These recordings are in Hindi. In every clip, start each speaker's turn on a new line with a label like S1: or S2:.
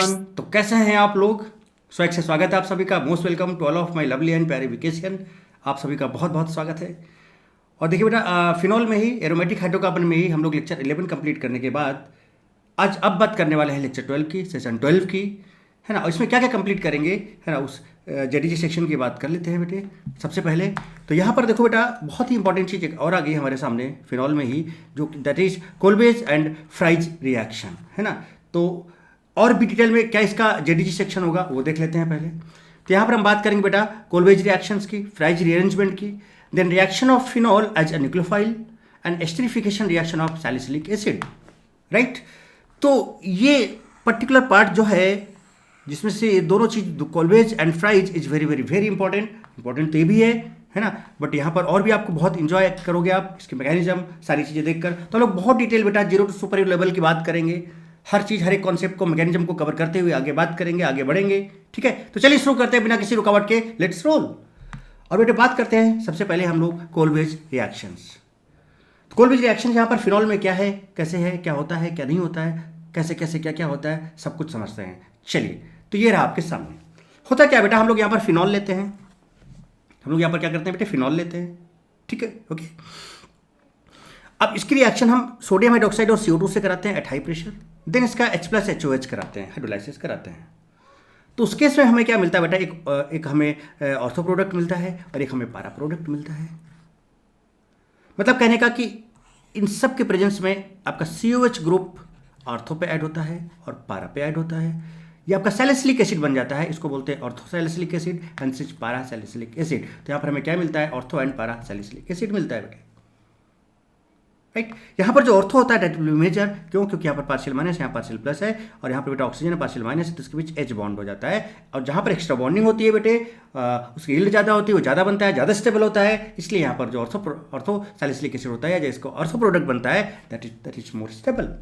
S1: एवरीवन, तो कैसे हैं आप लोग। स्वैग से स्वागत है आप सभी का। Most welcome to all of my lovely and प्यारी वेकेशन। आप सभी का बहुत बहुत स्वागत है। और देखिए बेटा, फिनॉल में ही एरोमेटिक हाइड्रोकार्बन में ही हम लोग लेक्चर 11 कंप्लीट करने के बाद आज अब बात करने वाले हैं लेक्चर 12 की, सेशन 12 की, है ना। और इसमें क्या क्या कंप्लीट करेंगे, है ना, उस जेडीजी सेक्शन की बात कर लेते हैं बेटे। सबसे पहले तो यहाँ पर देखो बेटा, बहुत ही इंपॉर्टेंट चीज़ एक और आ गई हमारे सामने फिनॉल में ही, जो that is Kolbe's and Fries reaction, है ना। तो और भी डिटेल में क्या इसका जेडीजी सेक्शन होगा वो देख लेते हैं पहले। तो यहाँ पर हम बात करेंगे बेटा कोलबेज रिएक्शंस की, फ्राइज रीअरेंजमेंट की, then reaction of phenol as a nucleophile and esterification reaction of salicylic acid, right. तो ये पर्टिकुलर पार्ट जो है जिसमें से ये दोनों चीज Kolbe's and Fries is very very very important तो ये भी है ना। बट यहाँ पर और भी आपको बहुत इंजॉय करोगे आप इसके मैकेनिज्म सारी चीज़ें देखकर। तो हम लोग बहुत डिटेल बेटा जीरो टू सुपर लेवल की बात करेंगे, हर चीज़ हर एक कॉन्सेप्ट को मैकेनिज्म को कवर करते हुए आगे बात करेंगे, आगे बढ़ेंगे, ठीक है। तो चलिए शुरू करते हैं बिना किसी रुकावट के, लेट्स रोल। और बेटे बात करते हैं सबसे पहले हम लोग कोलबेज रिएक्शंस। कोलबेज रिएक्शन यहाँ पर फिनॉल में क्या है, कैसे है, क्या होता है, क्या नहीं होता है, कैसे कैसे क्या क्या होता है, सब कुछ समझते हैं। चलिए, तो ये रहा आपके सामने। होता क्या बेटा, हम लोग यहाँ पर फिनॉल लेते हैं, हम लोग यहाँ पर क्या करते हैं बेटे, फिनॉल लेते हैं, ठीक है, ओके। अब इसकी रिएक्शन हम सोडियम हाइड्रोक्साइड और CO2 से कराते हैं एट हाई प्रेशर, देन इसका H+HOH कराते हैं, हाइड्रोलाइसिस कराते हैं। तो उस केस में हमें क्या मिलता है बेटा, एक हमें ऑर्थो प्रोडक्ट मिलता है और एक हमें पारा प्रोडक्ट मिलता है। मतलब कहने का कि इन सब के प्रेजेंस में आपका COH ग्रुप ऑर्थो पे ऐड होता है और पारा पे ऐड होता है। ये आपका सैलिसिलिक एसिड बन जाता है, इसको बोलते हैं ऑर्थो सैलिसिलिक एसिड एंड सिच पारा सैलिसिलिक एसिड। तो यहाँ पर हमें क्या मिलता है, ऑर्थो एंड पारा सैलिसिलिक एसिड मिलता है बेटे, राइट। यहाँ पर जो ऑर्थो होता है दैट विल बी मेजर, क्यों, क्योंकि यहाँ पर पार्शियल माइनस, यहाँ पार्शियल प्लस है, और यहाँ पर बेटा ऑक्सीजन है, पार्शियल माइनस है, तो इसके बीच H बॉन्ड हो जाता है। और जहाँ पर एक्स्ट्रा बॉन्डिंग होती है बेटे, उसकी यील्ड ज़्यादा होती है, वो ज़्यादा बनता है, ज़्यादा स्टेबल होता है। इसलिए यहाँ पर जो ऑर्थो सैलिसिलिक एसिड होता है, जो इसको ऑर्थो प्रोडक्ट बनता है, दैट इज मोर स्टेबल।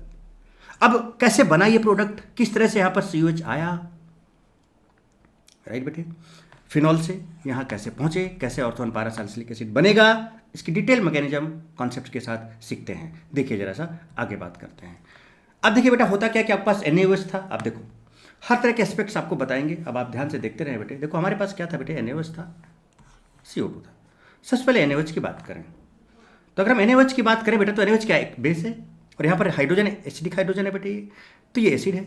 S1: अब कैसे बना ये प्रोडक्ट, किस तरह से यहाँ पर COH आया, राइट बेटे, फिनॉल से यहाँ कैसे पहुँचे, कैसे ऑर्थो एंड पारा सैलिसिलिक एसिड बनेगा, इसकी डिटेल मैकेनिज्म कॉन्सेप्ट के साथ सीखते हैं। देखिए जरा सा आगे बात करते हैं। अब देखिए बेटा होता क्या कि आपके पास NaOH था। अब देखो हर तरह के एस्पेक्ट्स आपको बताएंगे, अब आप ध्यान से देखते रहे बेटे। देखो हमारे पास क्या था बेटे, NaOH था, CO2 था। सबसे पहले NaOH की बात करें तो अगर हम NaOH की बात करें बेटा, तो NaOH क्या है, एक बेस है, और यहाँ पर हाइड्रोजन है, एसिडिक हाइड्रोजन है बेटे, तो ये एसिड है।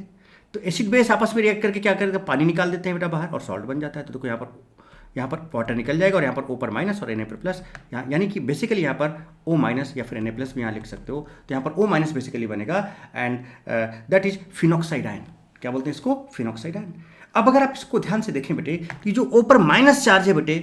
S1: तो एसिड बेस आपस में रिएक्ट करके क्या करेगा, पानी निकाल देते हैं बेटा बाहर और सॉल्ट बन जाता है। तो देखो यहाँ पर वाटर निकल जाएगा और यहाँ पर O पर माइनस और Na पर प्लस, यानी कि बेसिकली यहाँ पर O माइनस या फिर Na प्लस भी यहाँ लिख सकते हो। तो यहाँ पर O माइनस बेसिकली बनेगा and that is phenoxide ion. क्या बोलते हैं इसको, फिनॉक्साइड आयन। अब अगर आप इसको ध्यान से देखें बेटे कि जो O पर माइनस चार्ज है बेटे,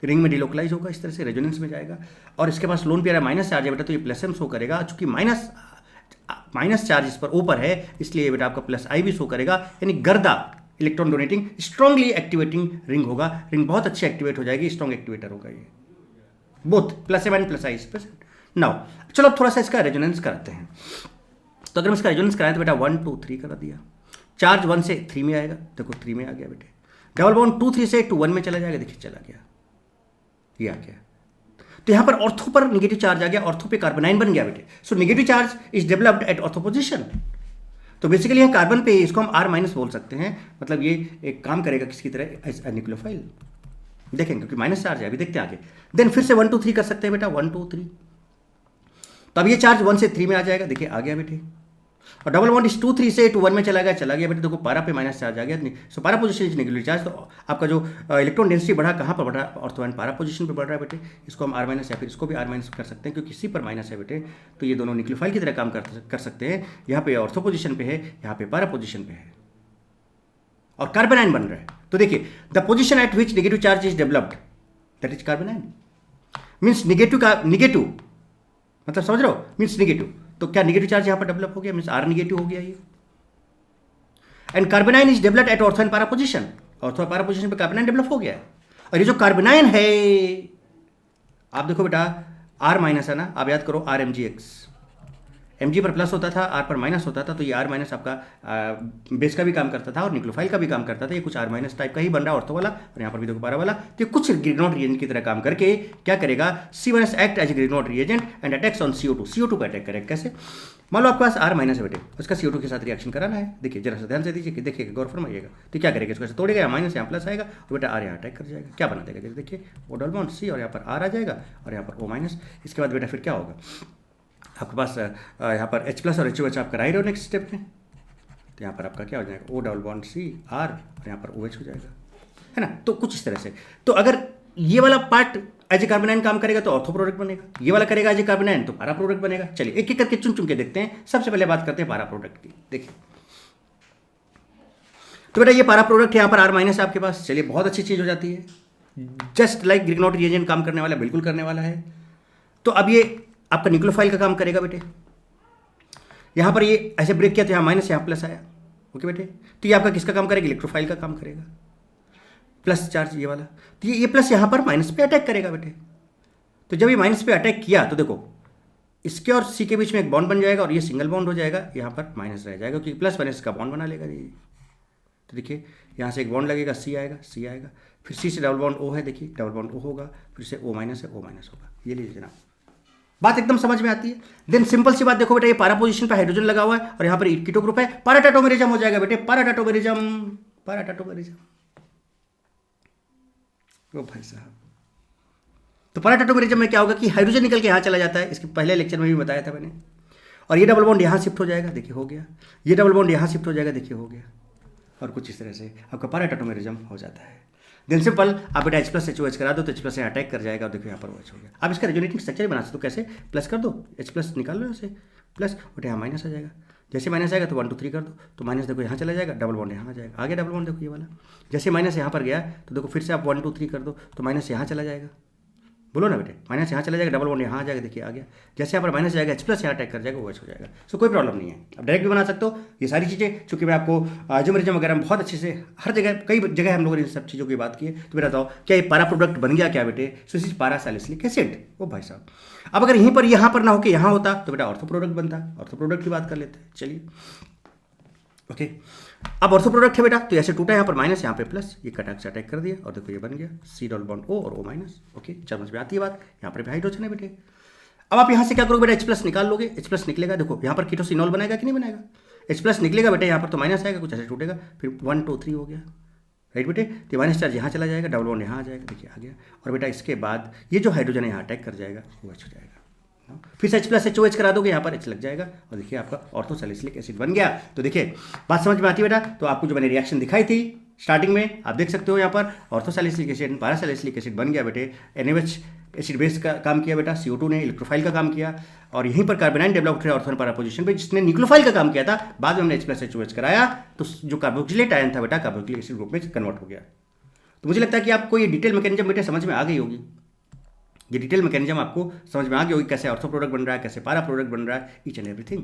S1: रिंग में डिलोकलाइज होगा, इस तरह से रेजोनेंस में जाएगा, और इसके पास लोन पेयर माइनस चार्ज है बेटा, तो ये प्लस M शो करेगा। चूंकि माइनस चार्ज इस पर O पर है, इसलिए बेटा आपका प्लस I भी शो करेगा, यानी गर्दा electron donating strongly activating ring होगा। रिंग बहुत अच्छी एक्टिवेट हो जाएगी, स्ट्रॉन्ग एक्टिवेटर होगा ये, both plus M and plus I इस प्रेजेंट। नाउ चलो अब थोड़ा सा इसका रेजोनेंस कराते हैं। तो अगर हम इसका रेजोनेंस कराएं तो बेटा 1 2 3 करा दिया, चार्ज 1 से 3 में आएगा, देखो 3 में आ गया बेटे। डबल बॉन्ड 2 3 से 2 1 में चला जाएगा, देखिए चला गया, ये आ गया। तो यहाँ पर ऑर्थो पर निगेटिव चार्ज आ गया, ऑर्थो पे कार्बोनाइन बन गया बेटे। So negative charge is developed at ortho position. तो बेसिकली यहाँ कार्बन पे इसको हम R माइनस बोल सकते हैं, मतलब ये एक काम करेगा किसकी तरह, एज न्यूक्लियोफाइल, देखेंगे क्योंकि माइनस चार्ज है। अभी देखते हैं आगे। देन फिर से 1 2 3 कर सकते हैं बेटा, 1 2 3। तो अब ये चार्ज 1 से 3 में आ जाएगा, देखिए आ गया बेटे। और डबल बॉन्ड इस 2 3 से 2 1 में चला गया बेटे। देखो पारा पे माइनस चार्ज आ गया, सो पारा पोजीशन इज नेगेटिव चार्ज। तो आपका जो इलेक्ट्रॉन डेंसिटी बढ़ा, कहाँ पर बढ़ा, ऑर्थो एंड पारा पोजीशन पे बढ़ रहा है बेटे। इसको हम R माइनस या फिर इसको भी R माइनस कर सकते हैं, क्योंकि C पर माइनस है बेटे, तो ये दोनों न्यूक्लियोफाइल की तरह काम कर सकते हैं। यहाँ पे ऑर्थो पोजीशन पे है, यहाँ पे पारा पोजीशन पे है, और कार्बोनाइन बन रहा है। तो देखिए the position at which negative charge is developed, that is carbanion. Means negative मतलब समझ रहे हो, मीन्स निगेटिव। तो क्या निगेटिव चार्ज यहाँ पर डेवलप हो गया, मीन्स R निगेटिव हो गया ये। And carbanion is developed at ortho and para position, ortho और पारा पोजीशन पे कार्बोनाइन डेवलप हो गया है। और ये जो कार्बोनाइन है, आप देखो बेटा R माइनस है ना, आप याद करो RMgX, Mg पर प्लस होता था, आर पर माइनस होता था, तो ये आर माइनस आपका बेस का भी काम करता था और न्यूक्लियोफाइल का भी काम करता था। ये कुछ आर माइनस टाइप का ही बन रहा है ऑर्थो वाला, और यहाँ पर भी देखो पारा वाला। तो ये कुछ ग्रिग्नॉट रिएजेंट की तरह काम करके क्या करेगा, C1s act as Grignard reagent and attacks on CO2। CO2 को अटैक करेगा कैसे, मान लो आपके पास आर माइनस है बेटे, उसका CO2 के साथ रिएक्शन कराना है। देखिए जरा सा ध्यान से दीजिए कि देखिए गौर फरमाइएगा। तो क्या करेगा, इसको ऐसे तोड़ेगा, यहाँ माइनस यहाँ प्लस आएगा और बेटा आर यहाँ अटैक कर जाएगा। क्या बना देगा, जैसे देखिए ओ डबल बॉन्ड C और यहाँ पर आर आ जाएगा और यहाँ पर O माइनस। इसके बाद बेटा फिर क्या होगा, आपके पास यहाँ पर H प्लस और HOH आप करा ही रहे हो नेक्स्ट स्टेप में। तो यहाँ पर आपका क्या हो जाएगा, O double bond C R और यहाँ पर OH हो जाएगा, है ना। तो कुछ इस तरह से। तो अगर ये वाला पार्ट एज ए कार्बोनाइन काम करेगा तो ऑर्थो प्रोडक्ट बनेगा, ये वाला करेगा एज ए कार्बोनाइन तो पारा प्रोडक्ट बनेगा। चलिए एक एक करके चुन चुन के देखते हैं। सबसे पहले बात करते हैं पारा प्रोडक्ट की। देखिए तो बेटा ये पारा प्रोडक्ट यहाँ पर आर माइनस आपके पास। चलिए बहुत अच्छी चीज हो जाती है, जस्ट लाइक ग्रिग्नॉट रिएजेंट काम करने वाला, बिल्कुल करने वाला है। तो अब ये आपका न्यूक्लियोफाइल का काम करेगा बेटे। यहाँ पर ये ऐसे ब्रेक किया तो यहाँ माइनस यहाँ प्लस आया, ओके बेटे। तो ये आपका किसका काम करेगा, इलेक्ट्रोफाइल का काम करेगा, प्लस चार्ज ये वाला। तो ये प्लस यहाँ पर माइनस पे अटैक करेगा बेटे। तो जब ये माइनस पे अटैक किया तो देखो इसके और सी के बीच में एक बॉन्ड बन जाएगा और ये सिंगल बॉन्ड हो जाएगा, यहाँ पर माइनस रह जाएगा क्योंकि प्लस माइनस का बॉन्ड बना लेगा ये। तो देखिए यहाँ से एक बॉन्ड लगेगा, सी आएगा, सी आएगा, फिर सी से डबल बॉन्ड ओ है, देखिए डबल बॉन्ड ओ होगा, फिर से ओ माइनस है, ओ माइनस होगा। ये लीजिए जनाब, बात एकदम समझ में आती है। देन सिंपल सी बात देखो बेटा, ये पारा पोजीशन पे हाइड्रोजन लगा हुआ है और यहाँ पर कीटो ग्रुप है, पाराटाटोमेरिज्म हो जाएगा बेटे, पाराटाटोमेरिज्म, पाराटाटोमेरिज्म। ओ भाई साहब, तो पाराटाटोमेरिज्म में क्या होगा कि हाइड्रोजन निकल के यहाँ चला जाता है, इसके पहले लेक्चर में भी बताया था मैंने। और ये डबल बॉन्ड यहाँ शिफ्ट हो जाएगा, देखिए हो गया। ये डबल बॉन्ड यहाँ शिफ्ट हो जाएगा, देखिए हो गया। और कुछ इस तरह से आपका पाराटाटोमेरिज्म हो जाता है। देन सिंपल आप बेटा H प्लस HOH करा दो तो H प्लस यहाँ अटैक कर जाएगा और देखो यहाँ पर OH हो गया। आप इसका रेजोनेटिंग स्ट्रक्चर बना सकते हो, कैसे, प्लस कर दो, H प्लस निकाल लो ऐसे, प्लस बेटा यहाँ माइनस आ जाएगा। जैसे माइनस आएगा तो 1 2 3 कर दो तो माइनस देखो यहाँ चला जाएगा, डबल बॉन्ड यहाँ आ जाएगा, आगे डबल बॉन्ड देखो ये वाला। जैसे माइनस यहाँ पर गया तो देखो फिर से आप 1 2 3 कर दो तो माइनस यहाँ चला जाएगा, बोलो ना बेटे, माइनस यहाँ चला जाएगा, डबल बॉन्ड यहाँ आ जाएगा, देखिए आ गया। जैसे यहाँ पर माइनस जाएगा H प्लस यहाँ अटैक कर जाएगा, OH हो जाएगा। सो कोई प्रॉब्लम नहीं है, आप डायरेक्ट भी बना सकते हो। ये सारी चीज़ें चूँकि मैं आपको आइसोमेरिज्म वगैरह में बहुत अच्छे से हर जगह कई जगह हम लोगों ने इन सब चीज़ों की बात की है। तो बेटा बताओ क्या ये पारा प्रोडक्ट बन गया क्या बेटे, सो इस पारा सैलिसिलिक एसिड। ओ भाई साहब, अब अगर यहीं पर यहाँ पर ना होकर यहाँ होता तो बेटा ऑर्थो प्रोडक्ट बनता। ऑर्थो प्रोडक्ट की बात कर लेते हैं, चलिए ओके। अब ऑर्थो प्रोडक्ट है बेटा, तो ऐसे टूटा, यहाँ पर माइनस यहाँ पे प्लस, ये कटाक से अटैक कर दिया और देखो ये बन गया सी डबल बॉन्ड O और O माइनस, ओके। समझ में आती है बात, यहाँ पर भी हाइड्रोजन है बेटे। अब आप यहाँ से क्या करोगे बेटा, H प्लस निकाल लोगे, H प्लस निकलेगा, देखो यहाँ पर कीटोसिनॉल बनाएगा कि नहीं बनाएगा, H प्लस निकलेगा बेटे, यहाँ पर तो माइनस आएगा, कुछ ऐसे टूटेगा, फिर 1 2 3 हो गया, राइट बेटे। तो माइनस चार्ज यहाँ चला जाएगा, डबल बॉन्ड यहाँ आ जाएगा, देखिए आ गया। और बेटा इसके बाद ये जो हाइड्रोजन है यहाँ अटैक कर जाएगा, OH हो जाएगा। फिर से H प्लस HOH करा दोगे, यहाँ पर H लग जाएगा और देखिए आपका ऑर्थो सैलिसिलिक एसिड बन गया। तो देखिए बात समझ में आती है बेटा। तो आपको जो मैंने रिएक्शन दिखाई थी स्टार्टिंग में, आप देख सकते हो यहाँ पर ऑर्थो सैलिसिलिक एसिड पारा सैलिसिलिक एसिड बन गया बेटे। NaOH एसिड बेस का काम किया बेटा, CO2 ने इलेक्ट्रोफाइल का काम किया और यहीं पर कार्बोनाइन डेवलप हुआ ऑर्थो पारा पोजीशन पे, जिसने न्यूक्लियोफाइल का काम किया था। बाद में हमने H प्लस HOH कराया तो जो कार्बोक्सिलेट आयन था बेटा कार्बोक्सिलिक एसिड ग्रुप में कन्वर्ट हो गया। तो मुझे लगता है कि आपको ये डिटेल मैकेनिज्म बेटे समझ में आ गई होगी। ये डिटेल मैकेनिज्म आपको समझ में आ गई होगी, कैसे ऑर्थो प्रोडक्ट बन रहा है, कैसे पारा प्रोडक्ट बन रहा है, ईच एंड एवरीथिंग।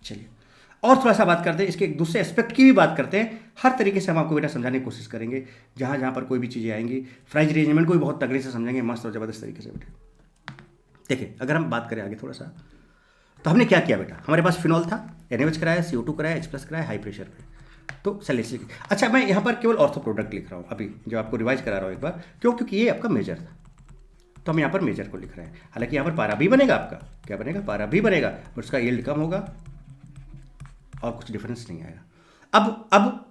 S1: चलिए और थोड़ा सा बात करते हैं, इसके एक दूसरे एस्पेक्ट की भी बात करते हैं। हर तरीके से हम आपको बेटा समझाने की कोशिश करेंगे, जहाँ जहाँ पर कोई भी चीज़ें आएंगी। फ्राइज अरेंजमेंट को भी बहुत तगड़े से समझेंगे, मस्त और ज़बरदस्त तरीके से बेटे। देखिए अगर हम बात करें आगे थोड़ा सा, तो हमने क्या किया बेटा, हमारे पास फिनॉल था, NaOH कराया, CO2 कराया, H प्लस कराया हाई प्रेशर पे, तो सैलिसिलिक। अच्छा मैं यहाँ पर केवल ऑर्थो प्रोडक्ट लिख रहा हूँ अभी, जो आपको रिवाइज करा रहा हूँ एक बार, क्यों, क्योंकि ये आपका मेजर था, तो हम यहाँ पर मेजर को लिख रहे हैं। हालांकि यहाँ पर पारा भी बनेगा, आपका क्या बनेगा, पारा भी बनेगा, बट उसका यील्ड कम होगा और कुछ डिफरेंस नहीं आएगा। अब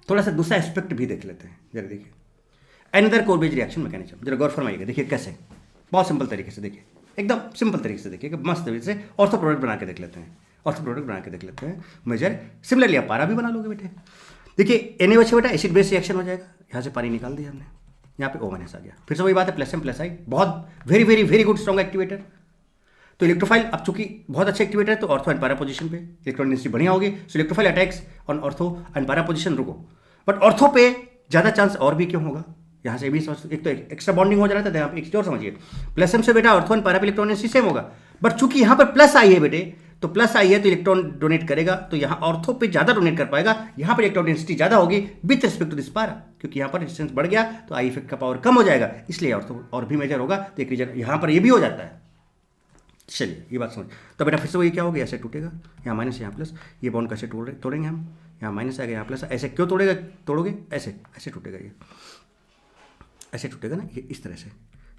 S1: थोड़ा सा दूसरा एस्पेक्ट भी देख लेते हैं, जरा देखिए अनदर कोरबेज रिएक्शन मैकेनिज्म, जरा गौर फरमाइएगा। देखिए कैसे, बहुत सिंपल तरीके से देखिए, एकदम सिंपल तरीके से देखिए, मस्त तरीके से ऑर्थो प्रोडक्ट बना के देख लेते हैं। ऑर्थो प्रोडक्ट बना के देख लेते हैं मेजर। सिमिलरली आप पारा भी बना लोगे बेटे। देखिए NaOH बेटा एसिड बेस रिएक्शन हो जाएगा, यहाँ से पानी निकाल दिया हमने, यहाँ पे O माइनस आ गया, फिर से वही बात है, प्लस M प्लस I, बहुत very very very good strong activator. तो इलेक्ट्रोफाइल अब चूंकि बहुत अच्छा एक्टिवेटर है तो ऑर्थो एंड पारा पोजीशन पे इलेक्ट्रॉन डेंसिटी बढ़िया होगी, so electrophile attacks on ortho and para position रुको। बट ऑर्थो पे ज़्यादा चांस और भी क्यों होगा, यहाँ से भी समझ, एक तो एक्स्ट्रा बॉन्डिंग हो जा रहा था, यहाँ पे एक चीज़ और समझिए, प्लस M से बेटा ऑर्थो एंड पारा पे इलेक्ट्रॉन डेंसिटी सेम होगा, बट चूंकि यहाँ पर प्लस I है बेटे, तो प्लस I है तो इलेक्ट्रॉन डोनेट करेगा, तो यहाँ ऑर्थो पे ज़्यादा डोनेट कर पाएगा, यहाँ पर इलेक्ट्रॉन डेंसिटी ज़्यादा होगी विथ रिस्पेक्ट टू दिस पारा, क्योंकि यहाँ पर डिस्टेंस बढ़ गया तो आई इफेक्ट का पावर कम हो जाएगा, इसलिए ऑर्थो और भी मेजर होगा। तो एक रीजन यहाँ पर ये भी हो जाता है। चलिए ये बात समझ। तो बेटा फिर से वही क्या होगा, ऐसे टूटेगा, यहाँ माइनस यहाँ प्लस, ये बॉन्ड कैसे तोड़ेंगे हम, यहाँ माइनस आएगा यहाँ प्लस, ऐसे क्यों तोड़ोगे, ऐसे ऐसे टूटेगा, ये ऐसे टूटेगा ना, ये इस तरह से,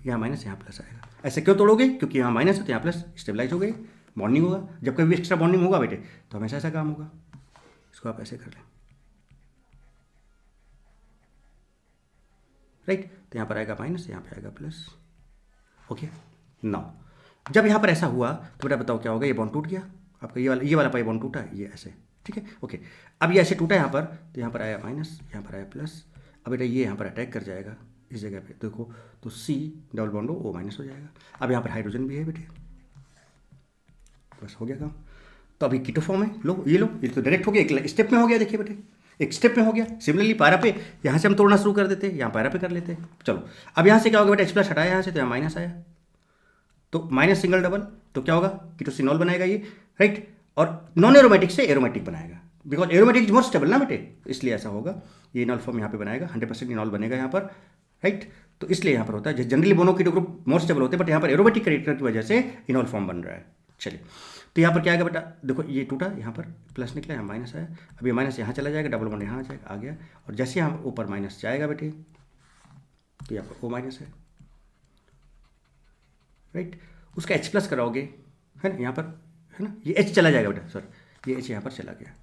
S1: यहाँ माइनस यहाँ प्लस आएगा। ऐसे क्यों तोड़ोगे, क्योंकि यहाँ माइनस है तो यहाँ प्लस स्टेबलाइज हो गई, बॉन्डिंग होगा। जब कभी भी एक्स्ट्रा बॉन्डिंग होगा बेटे तो हमेशा ऐसा काम होगा। इसको आप ऐसे कर लें, राइट। तो यहाँ पर आएगा माइनस, यहाँ पे आएगा प्लस, ओके। नाउ जब यहाँ पर ऐसा हुआ तो बेटा बताओ क्या होगा, ये बॉन्ड टूट गया आपका, ये वाला पाई बॉन्ड टूटा, ये ऐसे, ठीक है, ओके। अब ये ऐसे टूटा यहाँ पर, तो यहाँ पर आया माइनस, यहाँ पर आया प्लस। अब बेटा ये यहाँ पर अटैक कर जाएगा इस जगह पे, देखो तो C double bond O minus हो जाएगा। अब यहाँ पर हाइड्रोजन भी है बेटे, बस हो गया काम। तो अभी कीटो फॉर्म है, लो ये तो डायरेक्ट हो गया, एक स्टेप में हो गया, देखिए बेटे एक स्टेप में हो गया। सिमिलरली पारा पे यहाँ से हम तोड़ना शुरू कर देते हैं, यहाँ पारा पे कर लेते हैं। चलो अब यहाँ से क्या होगा बेटा, एक्स प्लस हटाया यहाँ से तो यहाँ माइनस आया, तो माइनस सिंगल डबल, तो क्या होगा कीटोसिनॉल बनाएगा ये, राइट। और नॉन एरोमेटिक से एरोमेटिक बनाएगा, because aromatic is more stable ना बेटे, इसलिए ऐसा होगा। ये इनॉल फॉर्म यहाँ पे बनाएगा, 100% इनॉल बनेगा यहाँ पर, राइट। तो इसलिए यहाँ पर होता है, generally mono keto group more stable होते हैं, बट यहाँ पर एरोमेटिक कैरेक्टर की वजह से इनॉल फॉर्म बन रहा है। चलिए तो यहाँ पर क्या आएगा बेटा, देखो ये टूटा, यहाँ पर प्लस निकला, यहाँ माइनस आया। अब ये माइनस यहाँ चला जाएगा, डबल बॉन्ड यहाँ आ गया, और जैसे यहाँ ऊपर माइनस जाएगा बेटे तो यहाँ पर O माइनस है, राइट। उसका H प्लस कराओगे, है ना, यहाँ पर है ना, ये H चला जाएगा बेटा, सॉरी ये H यहाँ पर चला गया,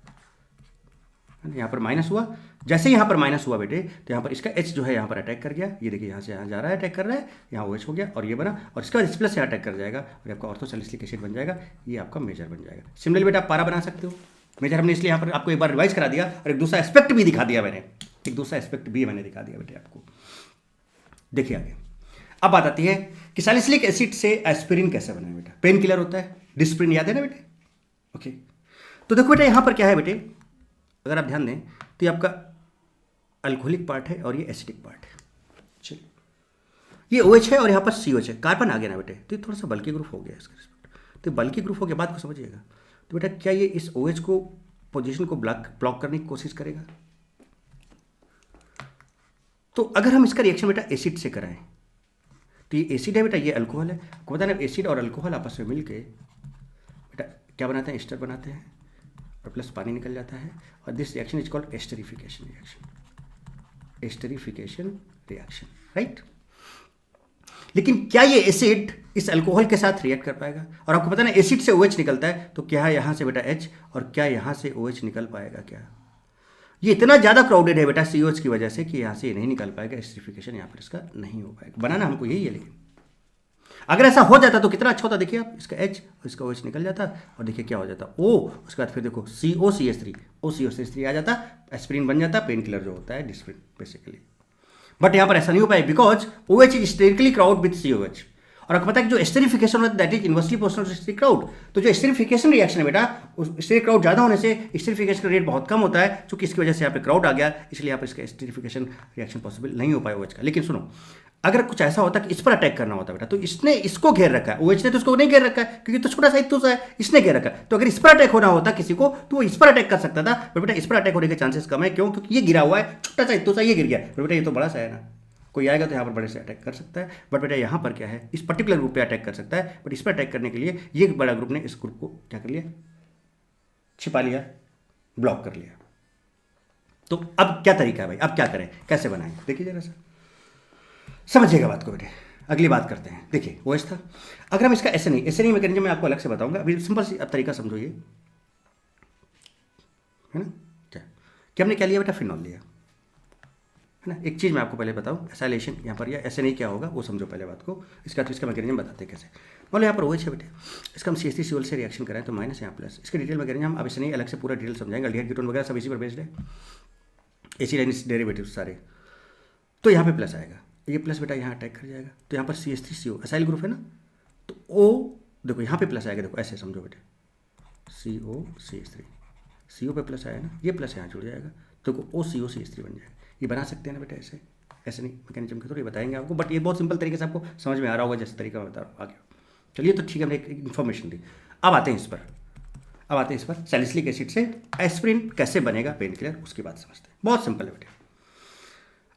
S1: है ना, यहाँ पर माइनस हुआ। जैसे यहाँ पर माइनस हुआ बेटे तो यहाँ पर इसका H जो है यहाँ पर अटैक कर गया, ये देखिए यहाँ से यहाँ जा रहा है, अटैक कर रहा है, यहाँ OH हो गया और ये बना, और इसका H प्लस यहाँ अटैक कर जाएगा और आपका ऑर्थोसैलिसिलिक एसिड बन जाएगा, ये आपका मेजर बन जाएगा। सिमिलरली बेटा आप पारा बना सकते हो। मेजर हमने इसलिए यहाँ पर आपको एक बार रिवाइज करा दिया और एक दूसरा एस्पेक्ट भी दिखा दिया मैंने, एक दूसरा एस्पेक्ट भी मैंने दिखा दिया बेटे आपको। देखिए आगे, अब बात आती है कि सैलिसिलिक एसिड से एस्पिरिन कैसे बनाए बेटा। पेन किलर होता है, डिस्प्रिन याद है ना बेटे, ओके। तो देखो बेटा यहाँ पर क्या है बेटे, अगर आप ध्यान दें तो ये आपका अल्कोहलिक पार्ट है और ये एसिडिक पार्ट है। चलिए ये OH है और यहाँ पर COH है, कार्बन आ गया ना बेटे, तो ये थोड़ा सा बल्कि ग्रुप हो गया इसका रिस्पेक्ट। तो बल्कि ग्रुप हो गया, बात को समझिएगा। तो बेटा क्या ये इस OH को पोजीशन को ब्लॉक करने की कोशिश करेगा? तो अगर हम इसका रिएक्शन बेटा एसिड से कराएं तो ये एसिड है बेटा, ये अल्कोहल है। आपको पता है एसिड और अल्कोहल आपस में मिलके बेटा क्या बनाते हैं, एस्टर बनाते हैं और प्लस पानी निकल जाता है, और this reaction is called esterification reaction, esterification reaction, right. लेकिन क्या ये एसिड इस अल्कोहल के साथ रिएक्ट कर पाएगा? और आपको पता है ना एसिड से OH निकलता है, तो क्या यहाँ से बेटा H और क्या यहाँ से OH निकल पाएगा? क्या ये इतना ज़्यादा क्राउडेड है बेटा COH की वजह से कि यहाँ से ये नहीं निकल पाएगा, एस्टरिफिकेशन यहाँ पर इसका नहीं हो पाएगा। बनाना हमको यही है, लेकिन अगर ऐसा हो जाता तो कितना अच्छा होता। देखिए आप, इसका H और इसका OH निकल जाता और देखिए क्या हो जाता O, उसके बाद फिर देखो COCH3 OCOCH3 आ जाता, एस्पिरिन बन जाता, पेन किलर जो होता है डिस्प्रिन बेसिकली। बट यहाँ पर ऐसा नहीं हो पाए because OH is sterically crowd with COH। और आपको पता है कि जो एस्टरिफिकेशन होता है that is inversely proportional to steric crowd. तो जो एस्टरिफिकेशन रिएक्शन है बेटा, उस स्टेरिक क्राउड ज़्यादा होने से एस्टरिफिकेशन का रेट बहुत कम होता है, क्योंकि इसकी वजह से यहाँ पे क्राउड आ गया, इसलिए यहाँ पर इसका एस्टरिफिकेशन रिएक्शन पॉसिबल नहीं हो पाया OH का। लेकिन सुनो, अगर कुछ ऐसा होता कि इस पर अटैक करना होता बेटा, तो इसने इसको घेर रखा है, OH ने तो उसको नहीं घेर रखा है क्योंकि तो छोटा सा हिस्सा है, इसने घेर रखा है। तो अगर इस पर अटैक होना होता किसी को तो वो इस पर अटैक कर सकता था, पर बेटा इस पर अटैक होने के चांसेस कम है। क्यों? क्योंकि ये गिरा हुआ है, छोटा सा हिस्सा ये गिर गया, पर बेटा ये तो बड़ा सा है ना, कोई आएगा तो यहाँ पर बड़े से अटैक कर सकता है। बट बेटा यहाँ पर क्या है, इस पर्टिकुलर ग्रुप पे अटैक कर सकता है, बट इस पर अटैक करने के लिए ये बड़ा ग्रुप ने इस ग्रुप को क्या कर लिया, छिपा लिया, ब्लॉक कर लिया। तो अब क्या तरीका है भाई, अब क्या करें, कैसे बनाएं? देखिए जरा सा समझिएगा बात को बेटे, अगली बात करते हैं। देखिए OH था, अगर हम इसका एसएनई मैकेनिज्म मैं आपको अलग से बताऊंगा, अभी सिंपल सी अब तरीका समझो ये, है ना। क्या कि हमने क्या लिया बेटा, फिनॉल लिया, है ना। एक चीज़ मैं आपको पहले बताऊँ, एसाइलेशन यहाँ पर या एसएनई क्या होगा वो समझो पहले बात को, इसका तो इसका मैकेनिज्म बताते हैं कैसे। मान लो यहाँ पर OH है बेटे, इसका हम CH3Cl से रिएक्शन कराएं तो माइनस यहाँ प्लस, इसके डिटेल मैकेनिज्म हम अब एसएनई अलग से पूरा डिटेल समझाएंगे, अल्डिहाइड कीटोन वगैरह सब इसी पर बेस्ड है, एसिड एंड डेरिवेटिव सारे। तो यहाँ पे प्लस आएगा, ये प्लस बेटा यहाँ अटैक कर जाएगा, तो यहाँ पर CH3CO असाइल ग्रुप है ना, तो O देखो यहाँ पे प्लस आएगा, देखो ऐसे समझो बेटे, COCH3 CO पे प्लस आया ना, ये प्लस यहाँ जुड़ जाएगा, तो OCOCH3 बन जाएगा। ये बना सकते हैं ना बेटा ऐसे नहीं मैकेनिज्म के थ्रू, ये बताएंगे आपको, बट ये बहुत सिंपल तरीके से आपको समझ में आ रहा होगा जैसे तरीका मैं बता रहा हूँ आगे। चलिए तो ठीक है, हमने एक इन्फॉर्मेशन दी। अब आते हैं इस पर, सैलिसिलिक एसिड से एस्पिरिन कैसे बनेगा पेन किलर, उसकी बात समझते हैं। बहुत सिंपल है बेटे।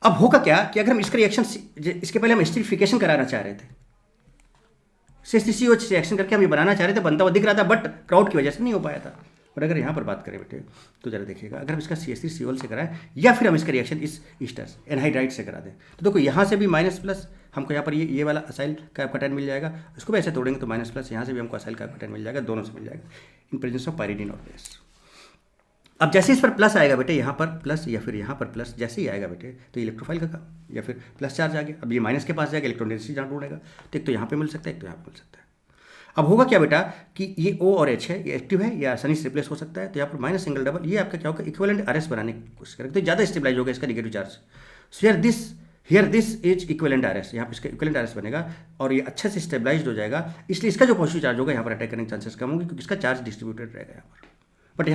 S1: अब होगा क्या कि अगर हम इसका रिएक्शन, इसके पहले हम एस्टरिफिकेशन कराना चाह रहे थे, CH3COH से रिएक्शन करके हम ये बनाना चाह रहे थे, बनता हुआ दिख रहा था, बट क्राउड की वजह से नहीं हो पाया था। और अगर यहाँ पर बात करें बेटे तो जरा देखिएगा, अगर हम इसका CH3COL से कराएं या फिर हम इसका रिएक्शन इस ईस्टर एनहाइड्राइड से करा दें, तो देखो यहाँ से भी माइनस प्लस हमको यहाँ पर ये वाला असाइल कैटआयन मिल जाएगा, इसको भी ऐसे तोड़ेंगे तो माइनस प्लस, यहाँ से भी हमको असाइल कैटआयन मिल जाएगा, दोनों से मिल जाएगा इन प्रेजेंस ऑफ पाइरिडिन और बेस। अब जैसे इस पर प्लस आएगा बेटे, यहाँ पर प्लस या फिर यहाँ पर प्लस जैसे ही आएगा बेटे, तो इलेक्ट्रोफाइल का काम या फिर प्लस चार्ज आ गया। अब ये माइनस के पास जाएगा, इलेक्ट्रॉन डेंसिटी जहाँ ढूंढेगा, तो एक तो यहाँ पे मिल सकता है, एक तो यहाँ पे मिल सकता है। अब होगा क्या बेटा कि ये O और H है, ये एक्टिव है या आसानी से रिप्लेस हो सकता है, तो यहाँ पर माइनस सिंगल डबल, ये आपका क्या होगा, इक्विवेलेंट RS बनाने की कोशिश करेगा, तो ज़्यादा स्टेबलाइज होगा इसका negative charge. So here this is equivalent RS, यहाँ पर इसका इक्विवेलेंट RS बनेगा और ये अच्छे से स्टेबलाइज हो जाएगा, इसलिए इसका जो पॉजिटिव चार्ज होगा यहाँ पर अटैक करने के चांसेस कम होंगे, क्योंकि इसका चार्ज डिस्ट्रीब्यूटेड रहेगा यहाँ पर। बट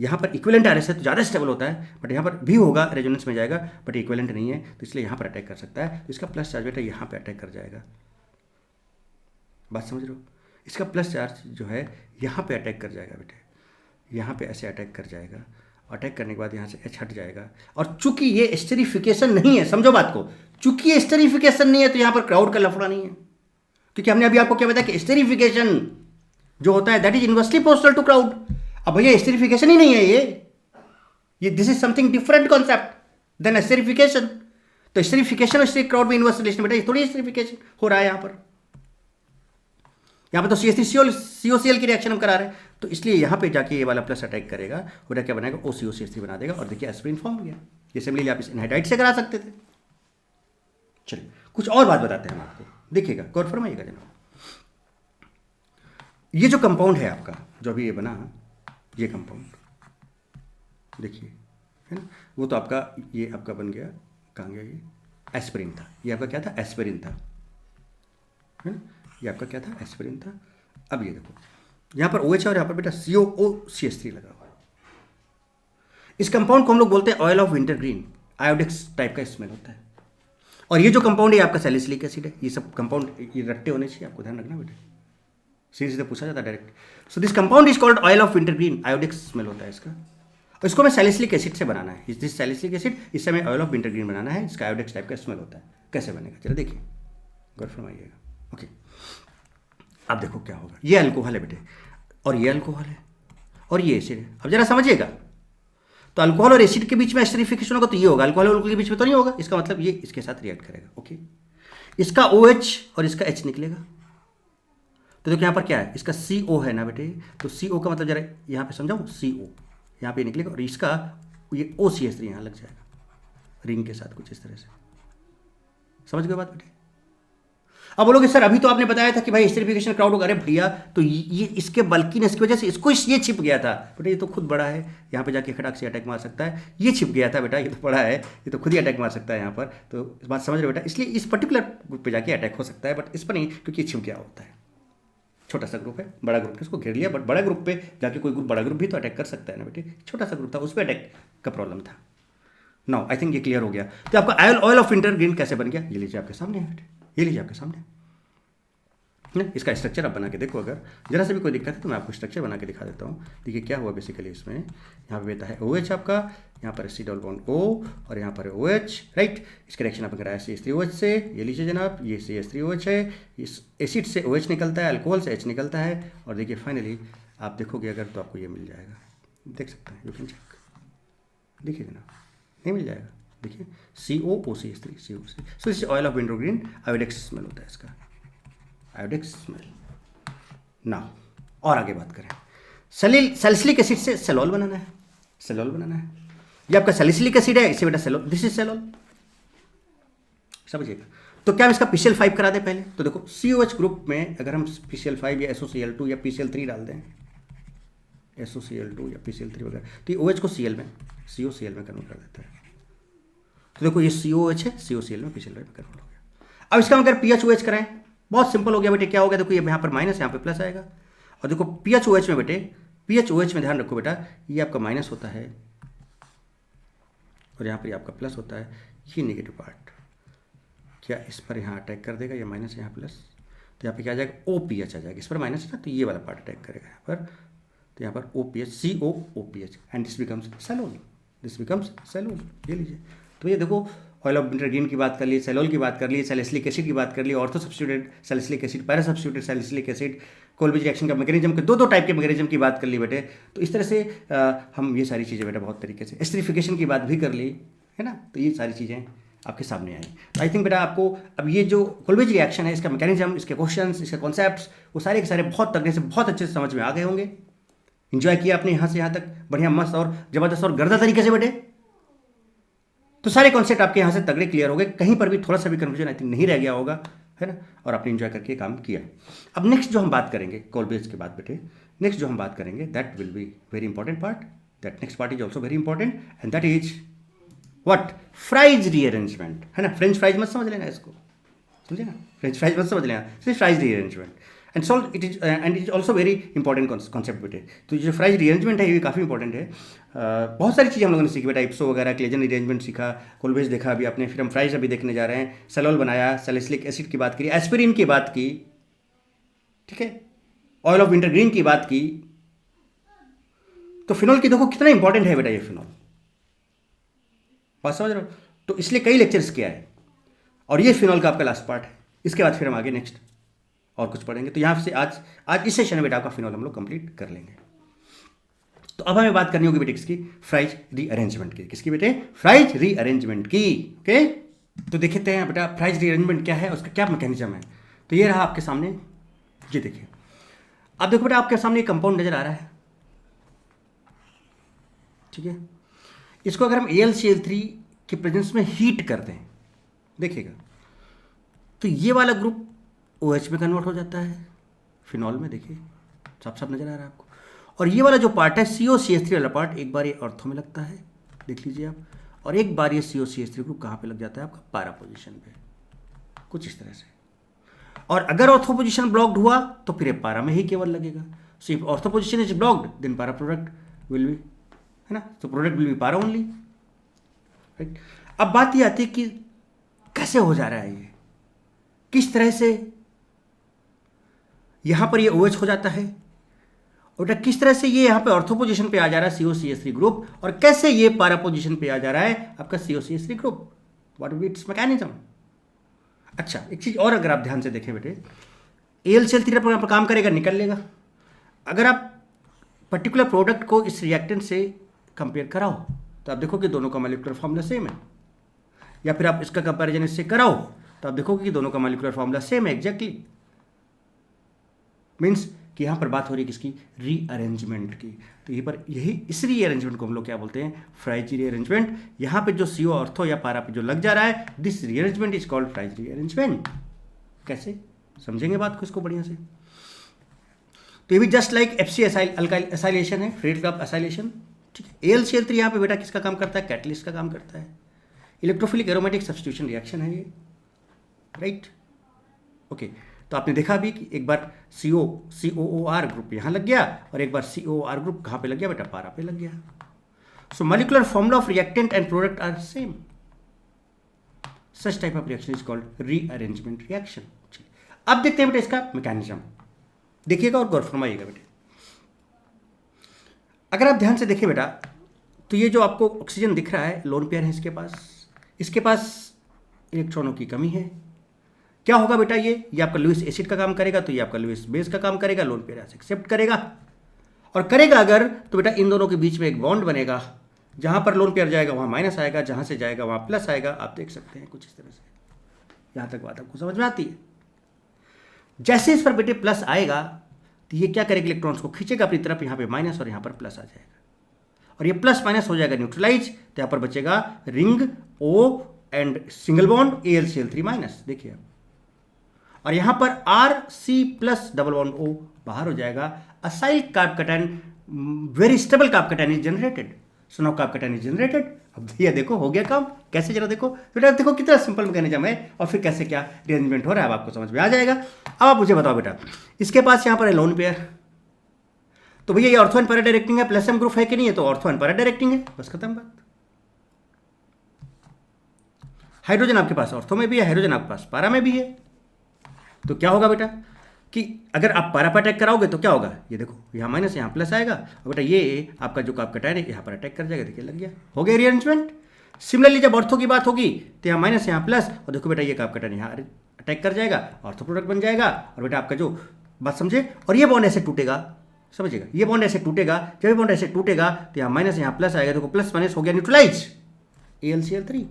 S1: यहाँ पर इक्विवेलेंट RS है तो ज़्यादा स्टेबल होता है, बट यहाँ पर भी होगा, रेजोनेंस में जाएगा, बट इक्विवेलेंट नहीं है, तो इसलिए यहाँ पर अटैक कर सकता है, तो इसका प्लस चार्ज बेटा यहाँ पे अटैक कर जाएगा। बात समझ रहे हो, इसका प्लस चार्ज जो है यहाँ पे अटैक कर जाएगा बेटे, यहाँ पे ऐसे अटैक कर जाएगा, अटैक करने के बाद यहाँ से H हट जाएगा। और चूंकि ये एस्टेरिफिकेशन नहीं है, समझो बात को, चूंकि एस्टेरिफिकेशन नहीं है तो यहाँ पर क्राउड का लफड़ा नहीं है, क्योंकि हमने अभी आपको क्या बताया कि एस्टेरिफिकेशन जो होता है that is inversely proportional to crowd. अब भैया एस्टेरिफिकेशन ही नहीं है ये this is something different concept then esterification. तो एस्टेरिफिकेशन और क्राउड में इनवर्स रिलेशन बेटा, ये थोड़ी एस्टेरिफिकेशन हो रहा है यहाँ पर तो CH3COCl की रिएक्शन हम करा रहे हैं, तो इसलिए यहाँ पे जाके ये वाला प्लस अटैक करेगा, बेटा क्या बनाएगा, OCO-CH3 बना देगा, और देखिए एस्पिरिन फॉर्म हो गया। ये सिमिलरली आप इस एनहाइड्राइड से करा सकते थे। चलिए कुछ और बात बताते हैं हम आपको, देखिएगा गौर फरमाइएगा जनाब। ये जो कंपाउंड है आपका, जो अभी ये बना, ये कंपाउंड देखिए है ना, वो तो आपका ये आपका बन गया, कहाँ गया, ये एस्पिरिन था, ये आपका क्या था, एस्पिरिन था, है ना, ये आपका क्या था, एस्पिरिन था। अब ये देखो यहाँ पर OH और यहाँ पर बेटा COOCH3 लगा हुआ है। इस कंपाउंड को हम लोग बोलते हैं oil of wintergreen, Iodex type का स्मेल होता है। और ये जो कंपाउंड है आपका सैलिसिलिक एसिड है। ये सब कंपाउंड ये रट्टे होने चाहिए, आपको ध्यान रखना बेटा, सीधे सीधे पूछा जाता है direct. So this compound is called oil of wintergreen, Iodex smell होता है इसका, और इसको हमें सैलिसिलिक एसिड से बनाना है। दिस सैलिसिलिक एसिड, इससे हमें ऑयल ऑफ विंटरग्रीन बनाना है, इसका आयोडेक्स टाइप का स्मेल होता है। कैसे बनेगा चलो देखिए, गौर फरमाइएगा। ओके, अब देखो क्या होगा, ये अल्कोहल है बेटे, और ये अल्कोहल है, और ये एसिड है। अब जरा समझिएगा, तो अल्कोहल और एसिड के बीच में एस्टरिफिकेशन होगा तो ये होगा, अल्कोहल और अल्कोहल के बीच में तो नहीं होगा। इसका मतलब ये इसके साथ रिएक्ट करेगा। ओके, इसका OH और इसका H निकलेगा, तो देखो यहाँ पर क्या है, इसका CO है ना बेटे, तो CO का मतलब जरा यहाँ पे समझाऊँ, CO यहाँ पे निकलेगा, और इसका ये OCH3 यहाँ लग जाएगा रिंग के साथ, कुछ इस तरह से। समझ गए बात बेटे? अब बोलोगे सर अभी तो आपने बताया था कि भाई एस्टरिफिकेशन क्राउड होगा, अरे भैया तो ये इसके बल्कीनेस की वजह से इसको ये छिप गया था बेटा, ये तो खुद बड़ा है, यहाँ पे जाके खटाक से अटैक मार सकता है, ये छिप गया था बेटा, ये तो बड़ा है, ये तो खुद ही अटैक मार सकता है यहाँ पर। तो इस बात समझ रहे हो बेटा, इसलिए इस पर्टिकुलर ग्रुप पे जाके अटैक हो सकता है, बट इस पर नहीं, क्योंकि छिप गया होता है। छोटा सा ग्रुप है, बड़ा ग्रुप ने इसको घेर लिया, बट बड़ा ग्रुप पे जाके कोई ग्रुप, बड़ा ग्रुप भी तो अटैक कर सकता है ना बेटे, छोटा सा ग्रुप था उस पर अटैक का प्रॉब्लम था। नाउ आई थिंक ये क्लियर हो गया। तो आपका ऑयल ऑफ विंटरग्रीन कैसे बन गया, ये लीजिए आपके सामने है बेटे, ये लीजिए आपके सामने ना। इसका स्ट्रक्चर आप बना के देखो, अगर जरा से भी कोई दिक्कत है तो मैं आपको स्ट्रक्चर बना के दिखा देता हूँ। देखिए क्या हुआ बेसिकली, इसमें यहाँ पे बेटा है OH आपका, यहाँ पर C डबल बॉन्ड O, और यहाँ पर है OH, राइट। इसका रिएक्शन आपने कराया CH3OH से, ये लीजिए जनाब, ये CH3OH है, इस एसिड से OH निकलता है, अल्कोहल से H निकलता है, और देखिए फाइनली आप देखोगे अगर तो आपको ये मिल जाएगा, देख सकते हैं, यू कैन चेक, देखिए जनाब, नहीं मिल जाएगा, देखिए COOCH3 COC। सो इससे oil of wintergreen Iodex smell होता है इसका, आयोडेक्स स्मेल। ना और आगे बात करें, सैलिसिलिक एसिड से सेलॉल बनाना है, सेलॉल बनाना है। ये आपका सैलिसिलिक एसिड है, इसे बेटा सेलॉल, दिस इज सेलॉल, समझिएगा। तो क्या हम इसका PCl5 करा दें पहले, तो देखो COH ग्रुप में अगर हम PCl5 या SOCl2 या PCl3 डाल दें, SOCl2 या PCl3 वगैरह, तो ये OH को Cl में, COCl में कन्वर्ट कर देता है। तो देखो ये COH है, COCl में PCl5 में कन्वर्ट हो गया। अब इसका अगर PHOH कराएं, बहुत सिंपल हो गया बेटे, क्या हो गया, देखो ये यहाँ पर माइनस, यहाँ पे प्लस आएगा, और देखो PHOH में बेटे, PHOH में ध्यान रखो बेटा, ये आपका माइनस होता है और यहाँ पर आपका प्लस होता है, ये नेगेटिव पार्ट क्या इस पर यहाँ अटैक कर देगा, ये माइनस यहाँ प्लस, तो यहाँ पे क्या आ जाएगा, OPH आ जाएगा, इस पर माइनस है ना, तो ये वाला पार्ट अटैक करेगा यहाँ पर, तो यहाँ पर OPH COOPH and this becomes salol, this becomes salol, ये लीजिए। तो ये देखो ऑयल ऑफ इंटरग्रीन की बात कर ली, सेलोल की बात कर ली, सैलिसिलिक एसिड की बात कर ली, ortho substituted salicylic acid, para substituted salicylic acid, Kolbe's reaction का मैकेनिज्म के दो टाइप के मैकेनिज्म की बात कर ली बेटे। तो इस तरह से हम ये सारी चीज़ें बेटा बहुत तरीके से, एस्टरिफिकेशन की बात भी कर ली है ना। तो ये सारी चीज़ें आपके सामने आई। तो आई थिंक बेटा आपको अब ये जो कोल्बिज रिएक्शन है, इसका मैकेनिज्म, इसके क्वेश्चंस, इसके कॉन्सेप्ट्स, वो सारे के सारे बहुत तगड़े से, बहुत अच्छे से समझ में आ गए होंगे। इंजॉय किया आपने यहाँ से यहाँ तक बढ़िया, मस्त और जबरदस्त और गर्दा तरीके से बेटे। तो सारे कॉन्सेप्ट आपके यहाँ से तगड़े क्लियर हो गए, कहीं पर भी थोड़ा सा भी कन्फ्यूजन आई थिंक नहीं रह गया होगा, है ना। और आपने इंजॉय करके काम किया। अब नेक्स्ट जो हम बात करेंगे कोल्बिज के बाद बेटे, नेक्स्ट जो हम बात करेंगे that will be very important part, that next part is also very important and that is what, fries rearrangement, है ना। फ्रेंच फ्राइज मत समझ लेना इसको, समझे ना, फ्रेंच फ्राइज मत समझ लेना, सिर्फ fries rearrangement and solve it is also very important concept बेटे। तो ये जो फ्राइज रीअरेंजमेंट है ये भी काफ़ी इंपॉर्टेंट है। बहुत सारी चीज़ें हम लोगों ने सीखी बेटा, इप्सो वगैरह, क्लेजन रीअरेंजमेंट सीखा, कोल्बिज देखा अभी आपने, फिर हम फ्राइज अभी देखने जा रहे हैं, सेलोल बनाया, सैलिसिलिक एसिड की बात करी, एस्पिरिन की बात की, ठीक है, ऑयल ऑफ विंटरग्रीन की बात की। तो फिनॉल की देखो कितना इंपॉर्टेंट है बेटा ये फिनॉल, बात समझ रहे हो। तो इसलिए कई लेक्चर्स किया है और ये फिनॉल का आपका लास्ट पार्ट है। इसके बाद फिर हम आगे नेक्स्ट और कुछ पढ़ेंगे। तो यहाँ से आज इस सेशन में बेटा आपका फिनॉल हम लोग कंप्लीट कर लेंगे। तो अब हमें बात करनी होगी बेटे किसकी, फ्राइज रीअरेंजमेंट की। किसकी बेटे, फ्राइज रीअरेंजमेंट की। ओके, तो देखते हैं बेटा फ्राइज रीअरेंजमेंट क्या है, उसका क्या मैकेनिज्म है। तो ये रहा आपके सामने, ये देखिए। अब देखो बेटा आपके सामने कंपाउंड नजर आ रहा है, ठीक है। इसको अगर हम AlCl3 के प्रेजेंस में हीट कर दें, देखिएगा, तो ये वाला ग्रुप OH में कन्वर्ट हो जाता है फिनॉल में, देखिए साफ साफ नजर आ रहा है आपको। और ये वाला जो पार्ट है COCH3 वाला पार्ट, एक बार ये ऑर्थो में लगता है, देख लीजिए आप, और एक बार ये COCH3 ग्रुप कहाँ पे लग जाता है आपका, पारा पोजीशन पे, कुछ इस तरह से। और अगर ऑर्थो पोजीशन ब्लॉक्ड हुआ तो फिर ये पारा में ही केवल लगेगा। So if ortho position is blocked then para product will be, है ना, तो product will be para only, right. अब बात ये आती है कि कैसे हो जा रहा है ये, किस तरह से यहां पर ये OH हो जाता है, और किस तरह से ये यहां पे ऑर्थो पोजीशन पे आ जा रहा है COCH3 ग्रुप, और कैसे ये पारा पोजीशन पे आ जा रहा है आपका COCH3 group, what will be it's mechanism. अच्छा, एक चीज और अगर आप ध्यान से देखें बेटे, AlCl3 पर काम करेगा, निकल लेगा। अगर आप पर्टिकुलर प्रोडक्ट को इस रिएक्टेंट से कंपेयर कराओ तो आप देखो कि दोनों का मॉलिक्यूलर फॉर्मूला सेम है, या फिर आप इसका कंपैरिजन इससे कराओ तो आप देखोगे कि दोनों का मॉलिक्यूलर फॉर्मूला सेम है एग्जैक्टली। मीन्स कि यहाँ पर बात हो रही है किसकी, रीअरेंजमेंट की। तो ये पर यही इस रीअरेंजमेंट को हम लोग क्या बोलते हैं, फ्राइज रीअरेंजमेंट। यहाँ पे जो CO ऑर्थो या पारा पे जो लग जा रहा है, this rearrangement is called fries rearrangement. कैसे समझेंगे बात को इसको बढ़िया से। तो ये भी जस्ट लाइक FC एसाइलेशन है, फ्रेड क्लब एसाइलेशन, ठीक है। AlCl3 यहाँ पे बेटा किसका काम करता है, कैटलिस्ट का काम करता है, इलेक्ट्रोफिलिक एरोमेटिक सब्स्टिट्यूशन रिएक्शन है ये, राइट। ओके, तो आपने देखा भी कि एक बार COOR ग्रुप यहाँ लग गया और एक बार COR ग्रुप कहाँ पे लग गया बेटा, पारा पे लग गया। So molecular formula of reactant and product are same. Such type of reaction is called rearrangement reaction. अब देखते हैं बेटा इसका मैकेनिज्म, देखिएगा और गौर फरमाइएगा बेटे। अगर आप ध्यान से देखें बेटा, तो ये जो आपको ऑक्सीजन दिख रहा है, लोन पेयर है इसके पास इलेक्ट्रॉनों की कमी है। क्या होगा बेटा, ये आपका लुईस एसिड का काम करेगा, तो ये आपका लुईस बेस का काम करेगा, लोन पेयर से एक्सेप्ट करेगा। और करेगा अगर, तो बेटा इन दोनों के बीच में एक बॉन्ड बनेगा, जहां पर लोन पेयर जाएगा वहां माइनस आएगा, जहां से जाएगा वहां प्लस आएगा। आप देख सकते हैं कुछ इस तरह से, यहां तक बात आपको समझ में आती है। जैसे इस पर बेटे प्लस आएगा तो ये क्या करेगा, इलेक्ट्रॉन्स को खींचेगा अपनी तरफ, यहाँ पे माइनस और यहाँ पर प्लस आ जाएगा, और ये प्लस माइनस हो जाएगा न्यूट्रलाइज, तो यहाँ पर बचेगा ring O and single bond AlCl3 minus, देखिए। और यहाँ पर RC plus double bond O बाहर हो जाएगा। Acyl carbocation, very stable carbocation is generated. So now carbocation is generated. अब ये देखो हो गया काम, कैसे जरा देखो बेटा, देखो कितना सिंपल मैकेनिज्म है, और फिर कैसे क्या अरेंजमेंट हो रहा है अब आपको समझ में आ जाएगा। अब आप मुझे बताओ बेटा, इसके पास यहाँ पर है लोन पेयर, तो भैया ये ऑर्थो एंड पैरा डायरेक्टिंग है, प्लस M ग्रुप है कि नहीं है, तो ऑर्थो एंड पैरा डायरेक्टिंग है, बस खत्म बात। हाइड्रोजन आपके पास ऑर्थो में भी है, हाइड्रोजन आपके पास पारा में भी है। तो क्या होगा बेटा कि अगर आप पारा पर अटैक कराओगे तो क्या होगा, ये देखो यहाँ माइनस यहाँ प्लस आएगा, और बेटा ये आपका जो कार्बोकैटायन है यहाँ पर अटैक कर जाएगा, देखिए लग गया, हो गया रीअरेंजमेंट। सिमिलरली जब ऑर्थो की बात होगी तो यहाँ माइनस यहाँ प्लस, और देखो बेटा ये आप कटन यहाँ अटैक कर जाएगा, ऑर्थो प्रोडक्ट बन जाएगा, और बेटा आपका जो बात समझे, और ये बॉन्ड ऐसे टूटेगा, समझिएगा ये बॉन्ड ऐसे टूटेगा, जब ये बॉन्ड ऐसे टूटेगा तो यहाँ माइनस यहाँ प्लस आएगा, देखो प्लस माइनस हो गया न्यूट्रलाइज AlCl3।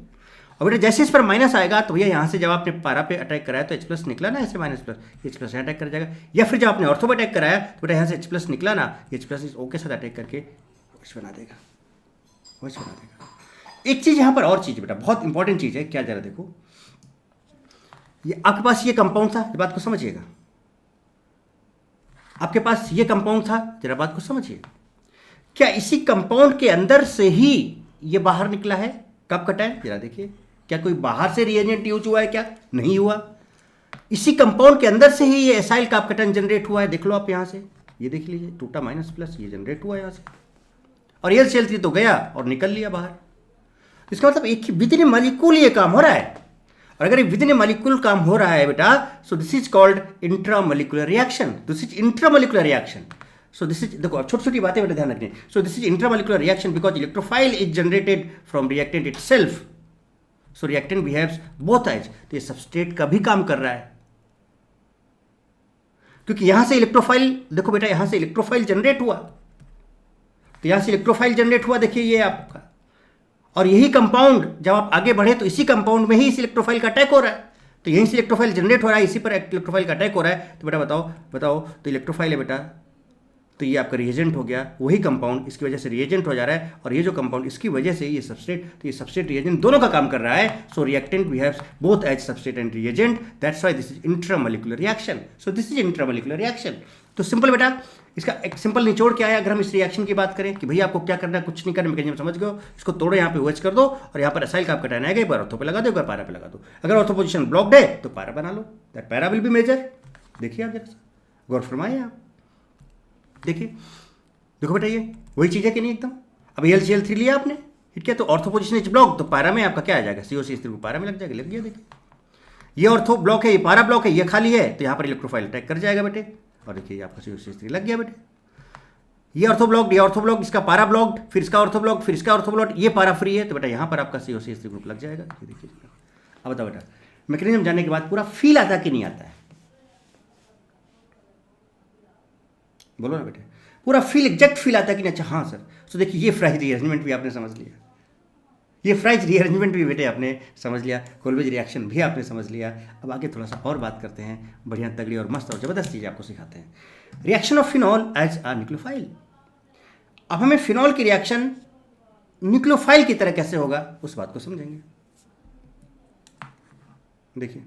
S1: और बेटा जैसे इस पर माइनस आएगा तो भैया यहाँ से जब आपने पारा पे अटैक कराया तो H प्लस निकला ना, ऐसे माइनस प्लस, H प्लस यहाँ अटैक कर जाएगा, या फिर जब आपने ऑर्थो पे अटैक कराया तो बेटा यहाँ से H प्लस निकला ना, H प्लस इस O के साथ अटैक करके OH बना देगा, OH बना देगा। एक चीज़ यहाँ पर और चीज़ बेटा बहुत इंपॉर्टेंट चीज़ है, क्या जरा देखो, ये आपके पास ये कंपाउंड था, बात को समझिएगा, आपके पास ये कंपाउंड था, जरा बात को समझिए, क्या इसी कंपाउंड के अंदर से ही ये बाहर निकला है? कब कटा है जरा देखिए, क्या कोई बाहर से रिएजेंट यूज हुआ है? क्या नहीं हुआ, इसी कंपाउंड के अंदर से ही ये एसाइल कापकटन जनरेट हुआ है। देख लो आप यहाँ से, ये देख लीजिए टूटा माइनस प्लस, ये जनरेट हुआ यहाँ से, और AlCl3 तो गया और निकल लिया बाहर। इसका मतलब एक ही विद इन मॉलिक्यूल ये काम हो रहा है, और अगर विद इन मॉलिक्यूल काम हो रहा है बेटा, so this is called intramolecular reaction, this is intramolecular reaction. So this is, देखो छोटी छोटी बातें बेटा ध्यान रखनी। So this is intramolecular reaction because electrophile is generated from reactant itself, so reactant behaves both as, तो ये सबस्ट्रेट का भी काम कर रहा है, क्योंकि यहां से इलेक्ट्रोफाइल, देखो बेटा यहां से इलेक्ट्रोफाइल जनरेट हुआ, तो यहां से इलेक्ट्रोफाइल जनरेट हुआ, देखिए ये आपका, और यही कंपाउंड जब आप आगे बढ़े तो इसी कंपाउंड में ही इस इलेक्ट्रोफाइल का अटैक हो रहा है, तो यहीं से इलेक्ट्रोफाइल जनरेट हो रहा है, इसी पर इलेक्ट्रोफाइल का अटैक हो रहा है। तो बेटा बताओ तो इलेक्ट्रोफाइल है बेटा, तो ये आपका रिएजेंट हो गया, वही कंपाउंड इसकी वजह से रिएजेंट हो जा रहा है, और ये जो कंपाउंड इसकी वजह से ये सबस्ट्रेट, तो ये सबस्ट्रेट रिएजेंट दोनों का काम कर रहा है। So reactant behaves both as substrate and reagent, that's why this is intramolecular reaction. So this is intramolecular reaction. तो सिंपल बेटा, इसका एक सिंपल निचोड़ क्या है अगर हम इस रिएक्शन की बात करें कि भैया आपको क्या करना है, कुछ नहीं करना, मैकेनिज्म समझ गए, इसको तोड़ो, यहाँ पे OH कर दो, और यहाँ पर एसाइल का कटाना है, एक बार ऑर्थो पे लगा दो, एक बार पारा पे लगा दो। अगर ऑर्थो पोजीशन ब्लॉक्ड है तो पारा बना लो, that para will be major. देखिए आप जरा गौर फरमाइए आप, देखिए देखो बेटा ये वही चीज़ है कि नहीं एकदम। अब AlCl3 लिया आपने, ठीक है, तो ऑर्थो पोजीशन इज ब्लॉक, तो पारा में आपका क्या आ जाएगा, COCH3 पारा में लग जाएगा, लग गया। देखिए ये ऑर्थो ब्लॉक है, ये पारा ब्लॉक है, ये खाली है, तो यहाँ पर इलेक्ट्रोफाइल अटैक कर जाएगा बेटे, और देखिए आपका COCH3 लग गया बेटे। ये ऑर्थो ब्लॉक, ये ऑर्थो ब्लॉक, इसका पारा ब्लॉक्ड, फिर इसका ऑर्थो ब्लॉक, फिर इसका ऑर्थो ब्लॉक, ये पारा फ्री है, तो बेटा यहाँ पर आपका COCH3 ग्रुप लग जाएगा। ये देखिए, अब बताओ बेटा मैकेनिज्म जानने के बाद पूरा फील आता कि नहीं आता है, बोलो ना बेटे, पूरा फील, एग्जैक्ट फील आता है कि नहीं? अच्छा हाँ सर। तो देखिए ये फ्राइज रीअरेंजमेंट भी आपने समझ लिया, ये फ्राइज रीअरेंजमेंट भी बेटे आपने समझ लिया, कोल्बेज रिएक्शन भी आपने समझ लिया। अब आगे थोड़ा सा और बात करते हैं, बढ़िया तगड़ी और मस्त और ज़बरदस्त चीज़ आपको सिखाते हैं, reaction of phenol as a nucleophile. अब हमें फिनॉल की रिएक्शन न्यूक्लियोफाइल की तरह कैसे होगा उस बात को समझेंगे। देखिए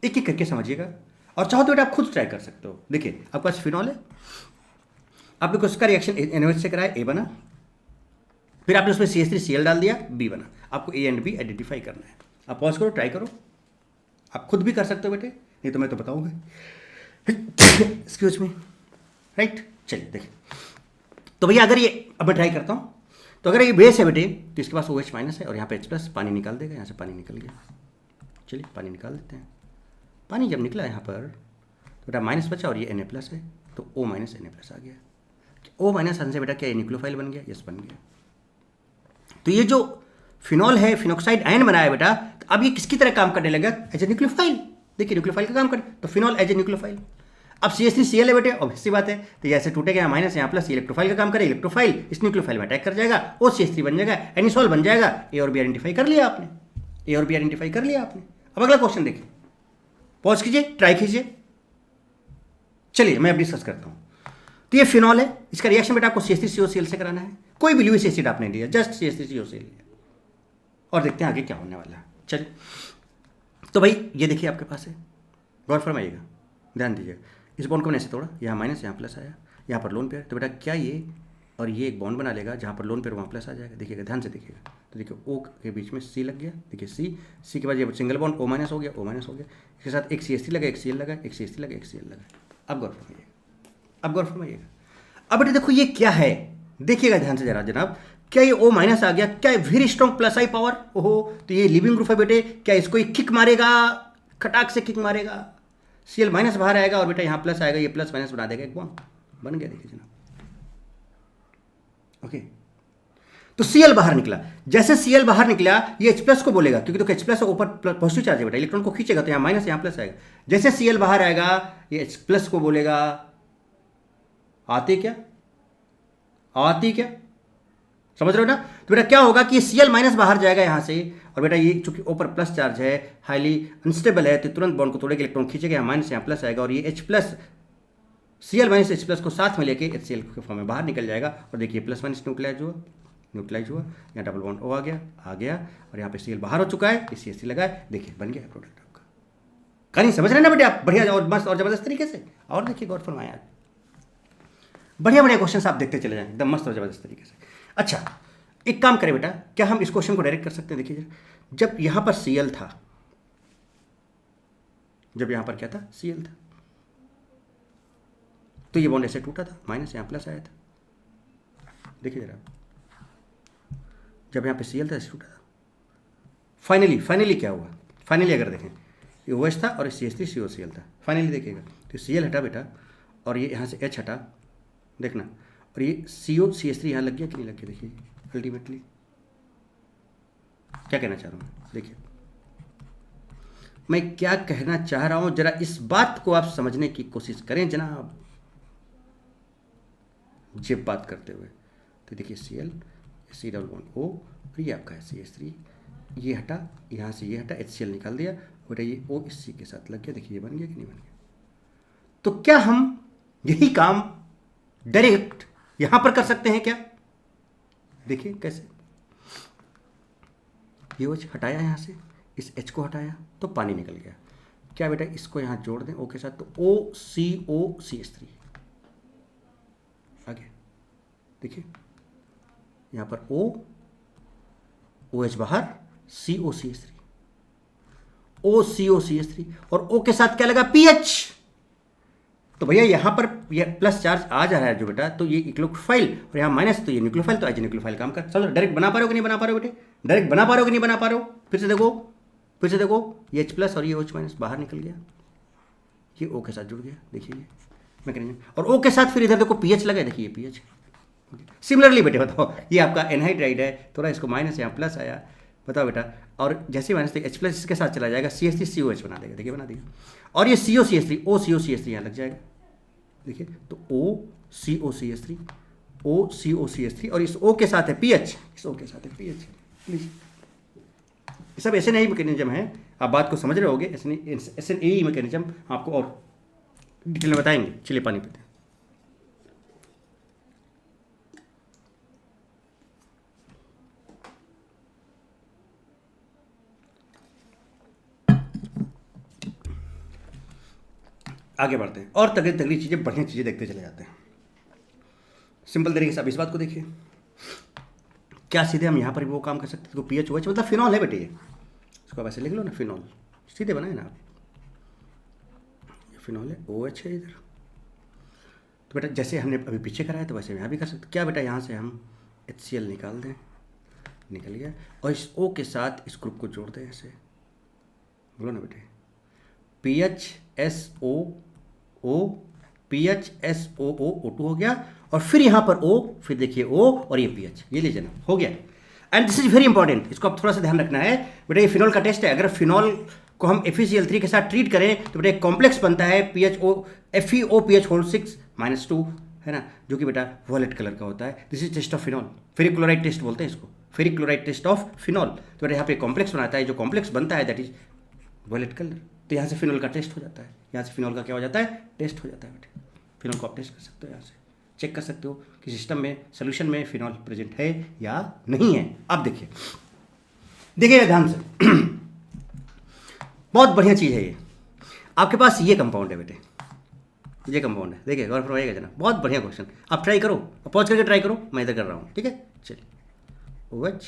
S1: एक एक करके समझिएगा, और चाहो तो बेटा आप खुद ट्राई कर सकते हो। देखिए आपके पास फिनॉल है, आपने उसका रिएक्शन NaOH से कराया, A बना, फिर आपने उसमें CH3Cl डाल दिया, B बना। आपको A एंड B आइडेंटिफाई करना है। आप पॉज करो, ट्राई करो, आप खुद भी कर सकते हो बेटे, नहीं तो मैं तो बताऊंगा। Excuse me, right. चलिए देखिए, तो भैया अगर ये, अब मैं ट्राई करता हूँ, तो अगर ये बेस है बेटे तो इसके पास OH माइनस है, और यहाँ पे H प्लस, पानी निकाल देगा, यहाँ से पानी निकल गया। चलिए पानी निकाल देते हैं। पानी जब निकला यहाँ पर तो बेटा माइनस बचा, और ये Na प्लस है, तो O माइनस Na प्लस आ गया। O माइनस आने से बेटा क्या ये न्यूक्लियोफाइल बन गया? यस बन गया। तो ये जो फिनॉल है, फिनॉक्साइड आयन बनाया बेटा, तो अब ये किसकी तरह काम करने लगा? As a nucleophile. देखिए न्यूक्लियोफाइल का काम करे, तो फिनॉल एज ए न्यूक्लियोफाइल। अब CH3Cl है बेटे, ऑब्वियस सी बात है, तो ये ऐसे टूटेगा, यहाँ माइनस यहाँ प्लस, इलेक्ट्रोफाइल का काम करे, इलेक्ट्रोफाइल इस न्यूक्लियोफाइल में अटैक कर जाएगा, OCH3 बन जाएगा, एनिसॉल बन जाएगा। A और B आइडेंटिफाई कर लिया आपने, A और B आइडेंटिफाई कर लिया आपने। अब अगला क्वेश्चन देखिए, पॉज कीजिए, ट्राई कीजिए। चलिए मैं अब डिस्कस करता हूँ। तो ये फिनॉल है, इसका रिएक्शन बेटा आपको CH3COCl से कराना है, कोई भी लुईस एसिड आपने लिया, जस्ट CH3COCl लिया, और देखते हैं आगे क्या होने वाला है। चलिए तो भाई ये देखिए आपके पास है, गौर फरमाइएगा, ध्यान दीजिएगा। इस बॉन्ड को मैंने ऐसे तोड़ा, यहाँ माइनस यहाँ प्लस आया, यहाँ पर लोन पेयर, तो बेटा क्या ये और ये एक बॉन्ड बना लेगा, जहाँ पर लोन पेयर वहाँ प्लस आ जाएगा। देखिएगा ध्यान से देखिएगा, तो देखिए O के बीच में C लग गया, देखिए C के बाद ये सिंगल बॉन्ड O माइनस हो गया, O माइनस हो गया, इसके साथ एक CH3 लगा, एक Cl लगा, एक CH3 लगा, एक Cl लगा। अब गौर फरमाइएगा, अब गौर फरमाइएगा। अब बेटा देखो ये क्या है, देखिएगा ध्यान से जरा जनाब, क्या ये O माइनस आ गया? क्या वेरी स्ट्रॉन्ग प्लस आई पावर? ओहो, तो ये लिविंग ग्रुप है बेटे, क्या इसको एक किक मारेगा, खटाक से किक मारेगा, Cl माइनस बाहर आएगा, और बेटा यहाँ प्लस आएगा, ये प्लस माइनस बना देगा, एक बॉन्ड बन गया। देखिए जनाब, ओके। तो Cl बाहर निकला, जैसे Cl बाहर निकला ये H प्लस को बोलेगा, क्योंकि तो H प्लस ऊपर पॉजिटिव चार्ज है बेटा, इलेक्ट्रॉन को खींचेगा तो यहाँ माइनस यहाँ प्लस आएगा। जैसे Cl बाहर आएगा ये H प्लस को बोलेगा आती क्या, आती क्या, समझ रहे हो ना। तो बेटा क्या होगा कि Cl माइनस बाहर जाएगा यहाँ से, और बेटा ये चूंकि ऊपर प्लस चार्ज है, हाईली अनस्टेबल है, तो तुरंत बॉन्ड को तोड़ेगा, इलेक्ट्रॉन खींचेगा, यहाँ माइनस यहाँ प्लस आएगा, और ये H plus Cl minus H plus को साथ में लेके HCl के फॉर्म में बाहर निकल जाएगा। और देखिए प्लस माइनस न्यूट्रलाइज हुआ, यहाँ डबल बॉन्ड O आ गया, और यहाँ पे Cl बाहर हो चुका है, इस CH3 लगाए, देखिए बन गया प्रोडक्ट आपका। कहानी समझ रहे हैं ना बेटे आप, बढ़िया और मस्त और जबरदस्त तरीके से। और देखिए गौर फरमाया, बढ़िया बढ़िया क्वेश्चन आप देखते चले जाएं एकदम मस्त और जबरदस्त तरीके से। अच्छा एक काम करें बेटा, क्या हम इस क्वेश्चन को डायरेक्ट कर सकते हैं, देखिए जब यहां पर Cl था, जब यहां पर क्या था Cl था, तो ये बॉन्ड ऐसे टूटा था, माइनस यहाँ प्लस आया था, देखिए जरा, जब यहाँ पे Cl था ऐसे टूटा था। फाइनली क्या हुआ, फाइनली अगर देखें ये OH था और CH3 COCl था, फाइनली देखिएगा तो Cl हटा बेटा, और ये यहाँ से H हटा, देखना, और ये CO CH3 यहाँ लग गया कि नहीं लग गया, देखिए अल्टीमेटली क्या कहना चाह रहा हूँ, देखिए मैं क्या कहना चाह रहा हूँ, जरा इस बात को आप समझने की कोशिश करें जनाब, ये बात करते हुए। तो देखिए Cl C double bond O, और ये आपका है CH3, ये हटा, यहाँ से ये हटा, HCl निकाल दिया, और ये O इस C के साथ लग गया, देखिए ये बन गया कि नहीं बन गया। तो क्या हम यही काम डायरेक्ट यहां पर कर सकते हैं क्या, देखिए कैसे, ये OH हटाया यहाँ से, इस H को हटाया तो पानी निकल गया, क्या बेटा इसको यहाँ जोड़ दें O के साथ, तो OCOCH3 आ गया, देखिए यहाँ पर O, OH बाहर, COCH3, OCOCH3, और O के साथ क्या लगा pH, तो भैया यहाँ पर ये प्लस चार्ज आ जा रहा है जो बेटा, तो ये इक्लोफाइल, और यहाँ माइनस, तो ये न्यूक्लियोफाइल, तो एज न्यूक्लियोफाइल काम कर। चलो डायरेक्ट बना पा रहे हो कि नहीं बना पा रहे हो बेटे, डायरेक्ट बना पा रहे हो कि नहीं बना पा रहे हो, फिर से देखो ये H प्लस और ये OH माइनस बाहर निकल गया, ये O के साथ जुड़ गया, देखिए ये मैकेनिज्म, और O के साथ फिर इधर देखो pH लगा, देखिए ये pH। सिमिलरली बेटे बताओ, ये आपका एनहाइड्राइड है, थोड़ा इसको माइनस यहाँ प्लस आया, बताओ बेटा, और जैसे माइनस H प्लस इसके साथ चला जाएगा, CH3 COH बना देगा, देखिए बना दिया, और ये COCH3 OCOCH3 यहाँ लग जाएगा, देखिए तो OCOCH3 OCOCH3, और इस O के साथ है pH, इस O के साथ है pH, प्लीज ये सब SNAE मैकेनिज्म है, आप बात को समझ रहे होगे, SNAE मैकेनिज्म आपको और डिटेल में बताएंगे। चलिए पानी पीते हैं। आगे बढ़ते हैं और तगड़ी तगड़ी चीज़ें, बढ़िया चीज़ें देखते चले जाते हैं। सिंपल तरीके से आप इस बात को देखिए, क्या सीधे हम यहाँ पर भी वो काम कर सकते हैं, तो pH OH मतलब फिनॉल है बेटे, ये इसको आप ऐसे लिख लो ना, फिनॉल सीधे बनाए ना आप, ये फिनॉल है, OH है इधर, तो बेटा जैसे हमने अभी पीछे कराया तो वैसे यहाँ भी कर सकते। क्या बेटा यहाँ से हम HCl निकाल दें, निकल गया, और इस O के साथ इस ग्रुप को जोड़ दें ऐसे, बोलो ना बेटे, PHSOO PHSOO O2 हो गया, और फिर यहाँ पर O, फिर देखिए O, और ये pH, ये लीजिए ना, हो गया। And this is very important, इसको आप थोड़ा सा ध्यान रखना है बेटा, ये फिनॉल का टेस्ट है, अगर फिनॉल को हम FeCl3 के साथ ट्रीट करें तो बेटा एक कॉम्प्लेक्स बनता है FeOPH होल 6-2, है ना, जो कि बेटा वॉयलेट कलर का होता है। This is test of phenol, ferric chloride test बोलते हैं इसको, ferric chloride test of phenol. तो बेटा यहाँ पे कॉम्प्लेक्स बनाता है, जो कॉम्प्लेक्स बनता है दैट इज वॉयलेट कलर, तो यहाँ से फिनॉल का टेस्ट हो जाता है, यहाँ से फिनॉल का क्या हो जाता है, टेस्ट हो जाता है बेटे। फिनॉल को आप टेस्ट कर सकते हो, यहाँ से चेक कर सकते हो कि सिस्टम में, सोल्यूशन में फिनॉल प्रेजेंट है या नहीं है। अब देखिए, देखिए ध्यान से, बहुत बढ़िया चीज़ है ये, आपके पास ये कंपाउंड है बेटे, ये कंपाउंड है, देखिए गौर फरमाइएगा जना, बहुत बढ़िया क्वेश्चन, आप ट्राई करो, पॉज करके ट्राई करो, मैं इधर कर रहा हूँ, ठीक है। चलिए OH,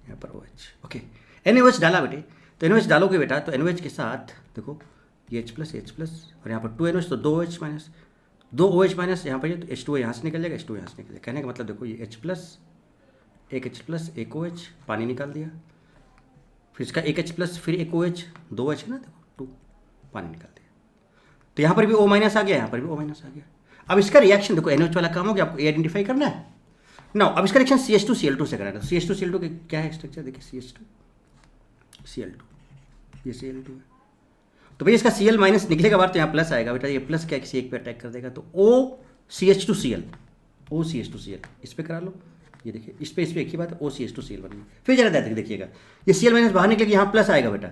S1: यहाँ पर OH, ओके, NaOH डाला बेटे, तो NaOH डालोगे बेटा, तो NaOH के साथ देखो ये H प्लस, और यहाँ पर 2 NaOH, तो 2 OH माइनस, 2 OH माइनस यहाँ पर, ये तो H2O यहाँ से निकल जाएगा, H2O यहाँ से निकल जाएगा, कहने का मतलब देखो ये H प्लस, एक H प्लस, एक OH, पानी निकाल दिया, फिर इसका एक H प्लस, फिर एक OH, 2 H है ना, देखो 2, पानी निकाल दिया, तो यहाँ पर भी O माइनस आ गया, यहाँ पर भी O माइनस आ गया। अब इसका रिएक्शन देखो, NaOH वाला काम हो गया, आपको आइडेंटिफाई करना है, नाउ अब इसका रिएक्शन CH2Cl2 से कराना है। CH2Cl2 के क्या है स्ट्रक्चर, देखिए CH2Cl2, ये Cl2 है, तो भैया इसका Cl माइनस निकलेगा बाहर तो यहाँ प्लस आएगा बेटा, ये प्लस क्या किसी एक पे अटैक कर देगा, तो OCH2Cl, OCH2Cl इस पे करा लो, ये देखिए इस पे एक ही बात है, OCH2Cl बन गई। फिर जरा देखिएगा ये Cl माइनस बाहर निकलेगा, यहाँ प्लस आएगा बेटा,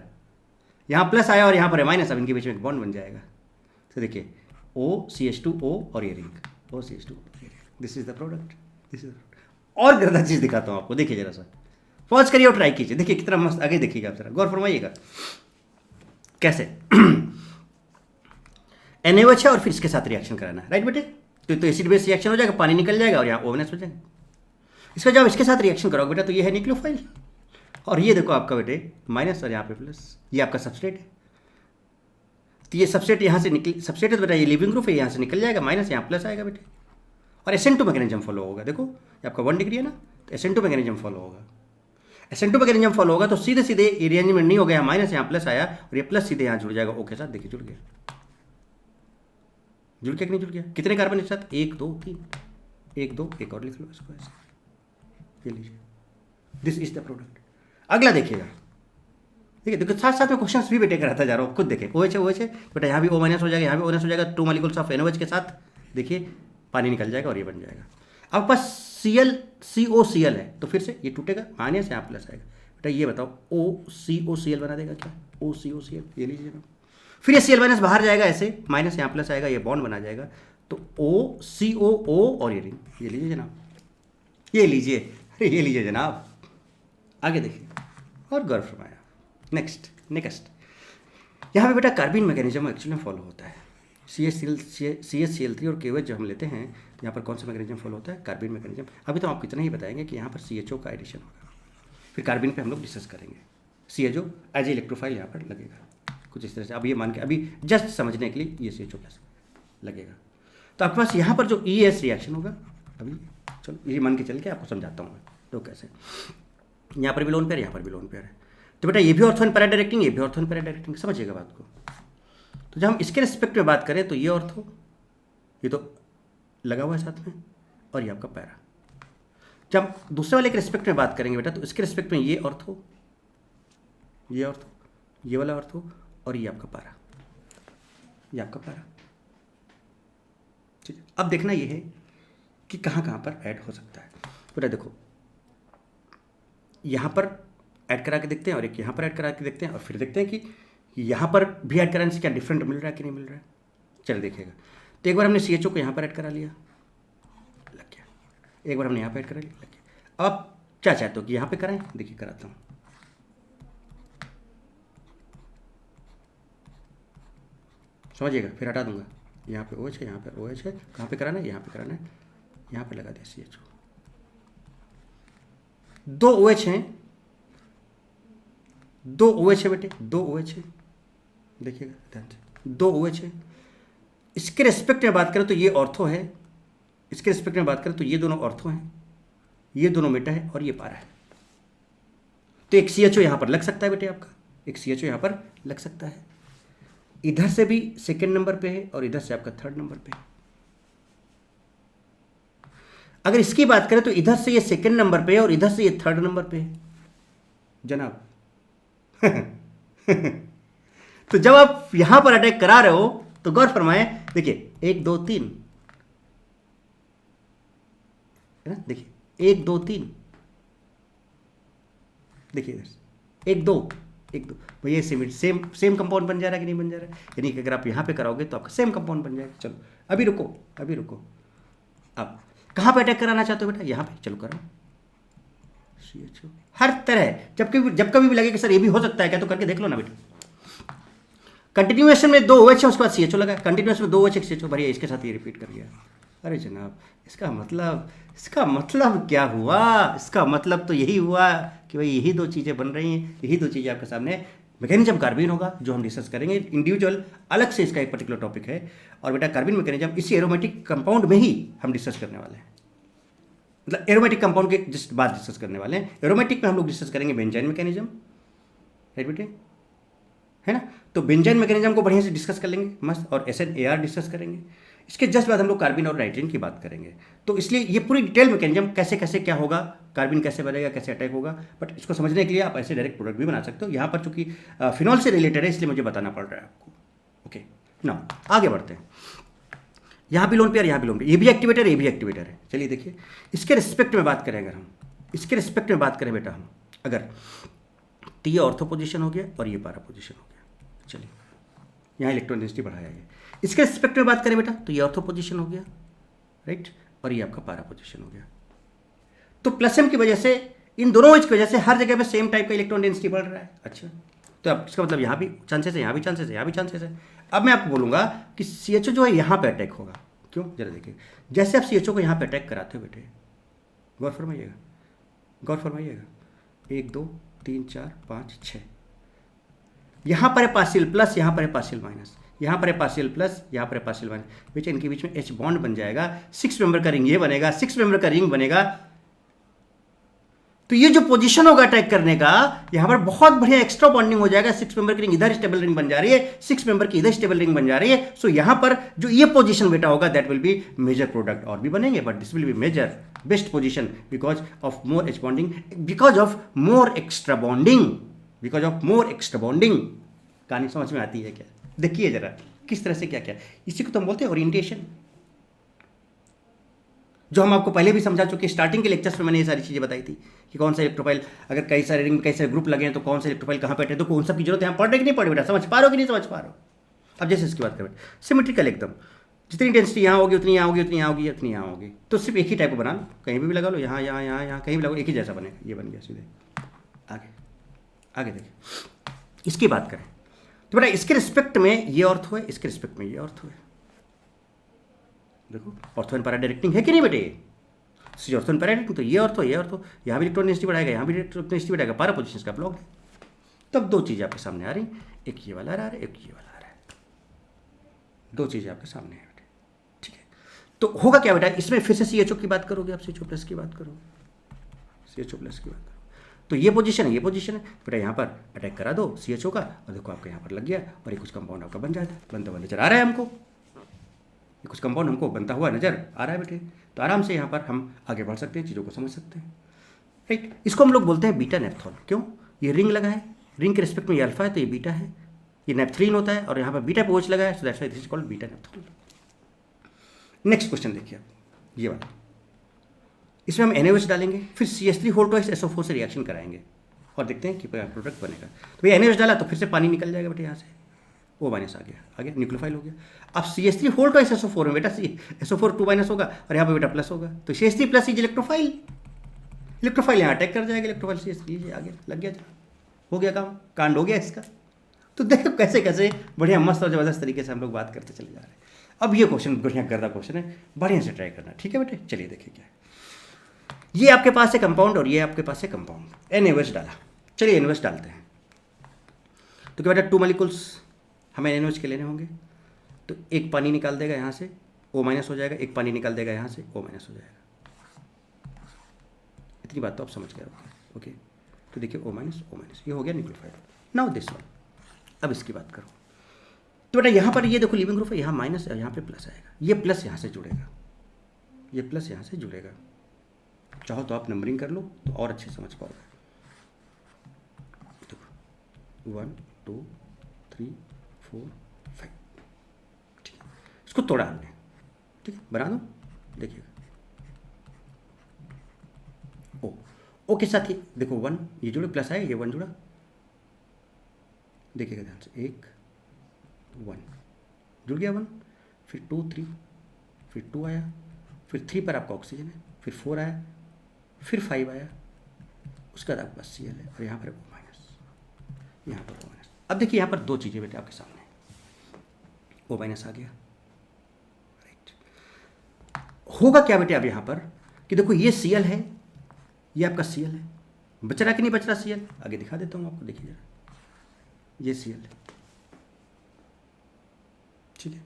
S1: यहाँ प्लस आया और यहाँ पर है माइनस, अब इनके बीच में एक बॉन्ड बन जाएगा। तो देखिए OCH2O और ये ring, OCH2, this is the product, this is और गंदा चीज़ दिखाता हूँ आपको, देखिए जरा सा, पॉज करिए और ट्राई कीजिए, देखिए कितना मस्त, आगे देखिएगा आप जरा गौर फरमाइएगा कैसे। NaOH है और फिर इसके साथ रिएक्शन कराना है, राइट बेटे, तो एसिड बेस रिएक्शन हो जाएगा, पानी निकल जाएगा और यहाँ ONS हो जाएगा। इसका जब इसके साथ रिएक्शन करोगे बेटा तो ये है न्यूक्लियोफाइल, और ये देखो आपका बेटे माइनस और यहाँ पे प्लस, ये आपका सबस्ट्रेट है, तो ये सबस्ट्रेट यहाँ से निकल, सबस्ट्रेट है तो बेटा ये लिविंग ग्रुप है, यहाँ से निकल जाएगा माइनस, यहाँ प्लस आएगा बेटे, और SN2 मैकेनिज्म फॉलो होगा। देखो ये आपका 1 डिग्री है ना, तो SN2 मैकेनिज्म फॉलो होगा, SN2 मैकेनिज्म फॉलो होगा तो सीधे सीधे ये रिअरेंजमेंट नहीं हो गया, माइनस यहाँ प्लस आया और ये प्लस सीधे यहाँ जुड़ जाएगा O के साथ, देखिए जुड़ गया, जुड़ गया कि नहीं जुड़ गया, कितने कार्बन एक साथ, 1 2 3, 1 2, एक और लिख लो इसको ऐसे, ये लीजिए, दिस इज द प्रोडक्ट। अगला देखिएगा, देखिए देखो साथ साथ में क्वेश्चंस भी बेटे कराता जा रहा हूँ, खुद देखें, OH है OH है बेटा, यहाँ भी O माइनस हो जाएगा, यहाँ भी ONS हो जाएगा, 2 मॉलिक्यूल्स ऑफ NaOH के साथ, देखिए पानी निकल जाएगा और ये बन जाएगा। अब पास COCl है तो फिर से ये टूटेगा, माइनस यहाँ प्लस आएगा बेटा, ये बताओ OCOCl बना देगा क्या, OCOCl, ये लीजिए ना, फिर ये Cl माइनस बाहर जाएगा ऐसे, माइनस यहाँ प्लस आएगा, ये बॉन्ड बना जाएगा, तो OCOO और ये रिंग, ये लीजिए जनाब, ये लीजिए, अरे ये लीजिए जनाब। आगे देखिए और गौर फरमाया, नेक्स्ट यहाँ पे बेटा कार्बिन मैकेनिज्म एक्चुअली फॉलो होता है, CH3 और KOH जो हम लेते हैं यहाँ पर कौन सा मैकेनिज्म फॉलो होता है, कार्बिन मैकेनिज्म। अभी तो आपको इतना ही बताएंगे कि यहाँ पर CHO का एडिशन होगा, फिर कार्बिन पे हम लोग डिस्कस करेंगे, CHO एज इलेक्ट्रोफाइल यहाँ पर लगेगा कुछ इस तरह से, अब ये मान के अभी जस्ट समझने के लिए ये CHO प्लस लगेगा, तो आपके पास यहाँ पर जो ES रिएक्शन होगा, अभी चलो ये मान के चल के आपको समझाता हूँ मैं, तो कैसे यहाँ पर भी लोन पेयर, यहाँ पर भी लोन पेयर है, तो बेटा ये भी ऑर्थो एंड पैरा डायरेक्टिंग, ये भी ऑर्थो एंड पैरा डायरेक्टिंग, समझिएगा बात को। तो जब हम इसके रिस्पेक्ट में बात करें तो ये ऑर्थो, ये तो लगा हुआ है साथ में, और ये आपका पैरा। जब दूसरे वाले के रिस्पेक्ट में बात करेंगे बेटा तो इसके रिस्पेक्ट में ये ऑर्थो, ये ऑर्थो, ये वाला ऑर्थो, और ये आपका पैरा, ये आपका पैरा, ठीक है। अब देखना ये है कि कहाँ कहाँ पर ऐड हो सकता है, बेटा देखो यहाँ पर ऐड करा के देखते हैं और एक यहाँ पर ऐड करा के देखते हैं, और फिर देखते हैं कि यहाँ पर भी ऐड कराने से क्या डिफरेंट मिल रहा है कि नहीं मिल रहा है। चलिए देखिएगा, तो एक बार हमने CHO को यहाँ पर ऐड करा लिया, लग गया, एक बार हमने यहाँ पर ऐड करा लिया, लग गया। अब आप क्या चाहते हो कि यहाँ पे कराएं, देखिए कराता हूँ, समझिएगा, फिर हटा दूंगा, यहाँ पे OH है, यहाँ पे OH है, कहाँ पे कराना है, यहाँ पे कराना है, यहाँ पे लगा दिया CHO, 2 OH हैं, 2 OH है बेटे, 2 OH है, देखिएगा ध्यान से, 2 OH है। इसके रिस्पेक्ट में बात करें तो ये ऑर्थो है, इसके रिस्पेक्ट में बात करें तो ये दोनों ऑर्थो हैं, ये दोनों मेटा है और ये पारा है, तो एक CHO यहाँ पर लग सकता है बेटे आपका, एक CHO यहाँ पर लग सकता है, इधर से भी सेकेंड नंबर पे है और इधर से आपका थर्ड नंबर पे है। अगर इसकी बात करें तो इधर से ये सेकेंड नंबर पे है और इधर से ये थर्ड नंबर पे है जनाब। तो जब आप यहां पर अटैक करा रहे हो तो गौर फरमाए, देखिए 1 2 3 है ना, देखिए 1 2 3, देखिए इधर 1 2 1 2, भैया सेम कंपाउंड बन जा रहा है कि नहीं बन जा रहा है, यानी कि अगर आप यहां पे कराओगे तो आपका सेम कंपाउंड बन जाएगा। चलो अभी रुको, अब कहां पे अटैक कराना चाहते हो बेटा, यहां पे, चलो कराओ CHO हर तरह, जब कभी भी लगे कि सर ये भी हो सकता है क्या, तो करके देख लो ना बेटा। कंटिन्यूएशन में 2 OH है, उसके बाद CHO लगा, कंटिन्यूएशन में 2 OH CHO, भरिए इसके साथ ये रिपीट कर गया। अरे जनाब इसका मतलब क्या हुआ, इसका मतलब तो यही हुआ कि भाई यही 2 चीज़ें बन रही हैं, यही 2 चीज़ें आपके सामने। मैकेनिज्म कार्बिन होगा जो हम डिस्कस करेंगे इंडिविजुअल, अलग से इसका एक पर्टिकुलर टॉपिक है, और बेटा कार्बिन मैकेनिज्म इसी एरोमेटिक कंपाउंड में ही हम डिस्कस करने वाले हैं, मतलब एरोमेटिक कंपाउंड के जस्ट बाद डिस्कस करने वाले हैं। एरोमेटिक में हम लोग डिस्कस करेंगे बेंजाइन मैकेनिज्म, राइट बेटे, है ना, तो बेंजाइन मैकेनिज्म को बढ़िया से डिस्कस कर लेंगे मस्त, और SNAR डिस्कस करेंगे। इसके जस्ट बाद हम लोग कार्बिन और नाइट्रोजन की बात करेंगे। तो इसलिए ये पूरी डिटेल मैकेनिज्म कैसे कैसे क्या होगा, कार्बिन कैसे बनेगा, कैसे अटैक होगा, बट इसको समझने के लिए आप ऐसे डायरेक्ट प्रोडक्ट भी बना सकते हो। यहाँ पर चूंकि फिनॉल से रिलेटेड है इसलिए मुझे बताना पड़ रहा है आपको। ओके, नाउ आगे बढ़ते हैं। यहाँ भी लोन पेयर, यहाँ भी लोन पेयर, ये भी एक्टिवेटर, ये भी एक्टिवेटर है। चलिए देखिए, इसके रिस्पेक्ट में बात करें, अगर हम इसके रिस्पेक्ट में बात करें बेटा, हम अगर तो ये ऑर्थो पोजीशन हो गया और ये पैरा पोजीशन हो गया। चलिए यहाँ इलेक्ट्रॉन डेंसिटी बढ़ाया गया। इसके रिस्पेक्ट में बात करें बेटा तो ये ऑर्थो पोजीशन हो गया, राइट, और ये आपका पैरा पोजीशन हो गया। तो प्लस एम की वजह से, इन दोनों की वजह से हर जगह पे सेम टाइप का इलेक्ट्रॉन डेंसिटी बढ़ रहा है। अच्छा, तो अब इसका मतलब यहाँ भी चांसेस है, यहाँ भी चांसेस है, यहाँ भी चांसेस है। अब मैं आपको बोलूँगा कि CHO जो है यहाँ पे अटैक होगा। क्यों, जरा देखिए, जैसे आप CHO को यहाँ पे अटैक कराते हो बेटे, गौर फरमाइएगा, गौर फरमाइएगा, 1 2 3 4 5 6, यहाँ पर है पार्शियल प्लस, यहाँ पर है पार्शियल माइनस, यहाँ पर है पार्शियल प्लस, यहाँ पर है पार्शियल माइनस, बेटे इनके बीच में H बॉन्ड बन जाएगा, 6 मेंबर का रिंग ये बनेगा, 6 मेंबर का रिंग बनेगा। तो ये जो पोजीशन होगा अटैक करने का, यहां पर बहुत बढ़िया एक्स्ट्रा बॉन्डिंग हो जाएगा। 6 मेंबर की रिंग इधर स्टेबल रिंग बन जा रही है, 6 मेंबर की इधर स्टेबल रिंग बन जा रही है। सो यहां पर जो ये पोजीशन बेटा होगा that will be major product, और भी बनेंगे but this will be major best position because of more H bonding, because of more extra bonding, because of more extra bonding. कहानी समझ में आती है क्या? देखिए जरा किस तरह से क्या क्या, इसी को तो हम बोलते हैं ओरिएंटेशन, जो हम आपको पहले भी समझा चुके। स्टार्टिंग के लेक्चर्स में मैंने ये सारी चीज़ें बताई थी कि कौन सा इलेक्ट्रोफाइल, अगर कई सारे रिंग कई सारे ग्रुप लगे हैं तो कौन सा इलेक्ट्रोफाइल कहाँ पे बैठे, तो उन सब की जरूरत है, पढ़ रहे कि नहीं पढ़ बेटा, समझ पा रहे हो कि नहीं समझ पा रहे हो? अब जैसे इसकी बात करें, सिमेट्रिकल एकदम, जितनी डेंसिटी यहाँ होगी उतनी यहाँ होगी, उतनी यहाँ होगी, उतनी यहाँ होगी, तो सिर्फ एक ही टाइप को बना लो, कहीं भी लगा लो, यहाँ यहाँ यहाँ यहाँ कहीं भी लगा लो, एक ही जैसा बनेगा। ये बन गया सीधे। आगे आगे देखिए, इसकी बात करें तो बेटा इसके रिस्पेक्ट में ये ऑर्थो है, इसके रिस्पेक्ट में ये ऑर्थो है। देखो ऑर्थो एंड पैरा डायरेक्टिंग है कि नहीं बेटे? ऑर्थो एंड पैरा डायरेक्टिंग, तो ये ऑर्थो, ये ऑर्थो, यहाँ भी इलेक्ट्रॉन डेंसिटी बढ़ाएगा, यहाँ भी इलेक्ट्रॉन डेंसिटी बढ़ाएगा, पैरा पोजीशन का ब्लॉक है। तब दो चीज़ें आपके सामने आ रही, एक ये वाला आ रहा है, एक ये वाला आ रहा है, दो चीज़ें आपके सामने है बेटे। ठीक है, तो होगा क्या बेटा, इसमें फिर से CHO की बात करोगे आप, CHO प्लस की बात करोगे, CHO प्लस की बात करो, तो ये पोजीशन है, ये पोजीशन है बेटा, यहाँ पर अटैक करा दो CHO का, और देखो आपका यहाँ पर लग गया, और ये कुछ कंपाउंड आपका बन जाता है, बनता हुआ नजर आ रहा है हमको, ये कुछ कंपाउंड हमको बनता हुआ नजर आ रहा है बेटे। तो आराम से यहाँ पर हम आगे बढ़ सकते हैं, चीज़ों को समझ सकते हैं, राइट। इसको हम लोग बोलते हैं बीटा नेप्थॉल। क्यों? ये रिंग लगा है, रिंग के रिस्पेक्ट में ये अल्फा है तो ये बीटा है, ये नेप्थलीन होता है, और यहाँ पर बीटा पोच लगा है, so that's why this is called beta नेप्थॉल। Next question देखिए आप, ये वाला, इसमें हम NaOH डालेंगे, फिर CH3 से रिएक्शन कराएंगे और देखते हैं कि प्रोडक्ट बनेगा। तो ये NaOH डाला तो फिर से पानी निकल जाएगा बेटे, यहाँ से O- आ गया, न्यूक्लियोफाइल हो गया। अब CH3 में बेटा SO4 2- होगा, और यहाँ पे बेटा प्लस होगा, तो CH3 plus is electrophile, electrophile यहाँ अटैक कर जाएगा, इलेक्ट्रोफाइल CH3 आगे लग गया, हो गया काम, कांड हो गया इसका। तो देखो कैसे कैसे बढ़िया मस्त और ज़बरदस्त तरीके से हम लोग बात करते चले जा रहे हैं। अब ये क्वेश्चन बढ़िया गर्दा क्वेश्चन है, बढ़िया से ट्राई करना, ठीक है बेटे। चलिए देखिए क्या है, ये आपके पास है कंपाउंड और ये आपके पास है कंपाउंड, NaOH डाला। चलिए NaOH डालते हैं, तो क्या बेटा 2 मॉलिक्यूल्स हमें NaOH के लेने होंगे, तो एक पानी निकाल देगा यहाँ से, O- हो जाएगा, एक पानी निकाल देगा यहाँ से, O- हो जाएगा। इतनी बात तो आप समझ गए होंगे, ओके। तो देखिए O-, ये हो गया न्यूक्लियोफाइल। नाउ दिस वन, अब इसकी बात करो तो बेटा यहाँ पर ये देखो लिविंग ग्रुप है, यहाँ माइनस है, यहाँ पे प्लस आएगा, ये प्लस यहाँ से जुड़ेगा, ये प्लस यहाँ से जुड़ेगा। चाहो तो आप नंबरिंग कर लो तो और अच्छे समझ पाओगे। देखो 1 2 3 4 5, ठीक है, इसको तोड़ा हमने, ठीक है, बना दो। देखिएगा ओ के साथ ही देखो 1 ये जुड़े, प्लस आया, ये 1 जुड़ा, देखिएगा ध्यान से, 1 1 जुड़ गया 1, फिर 2 3, फिर 2 आया, फिर 3 पर आपका ऑक्सीजन है, फिर 4 आया, फिर 5 आया, उसके बाद आपके पास Cl है, और यहाँ पर O-, यहाँ पर O-। अब देखिए यहाँ पर दो चीज़ें बेटे आपके सामने, O- आ गया, राइट। होगा क्या बेटे अब यहाँ पर कि देखो ये Cl है, ये आपका Cl है, बच रहा कि नहीं बच रहा Cl, आगे दिखा देता हूँ आपको, देखिए जरा, ये Cl है, ठीक है।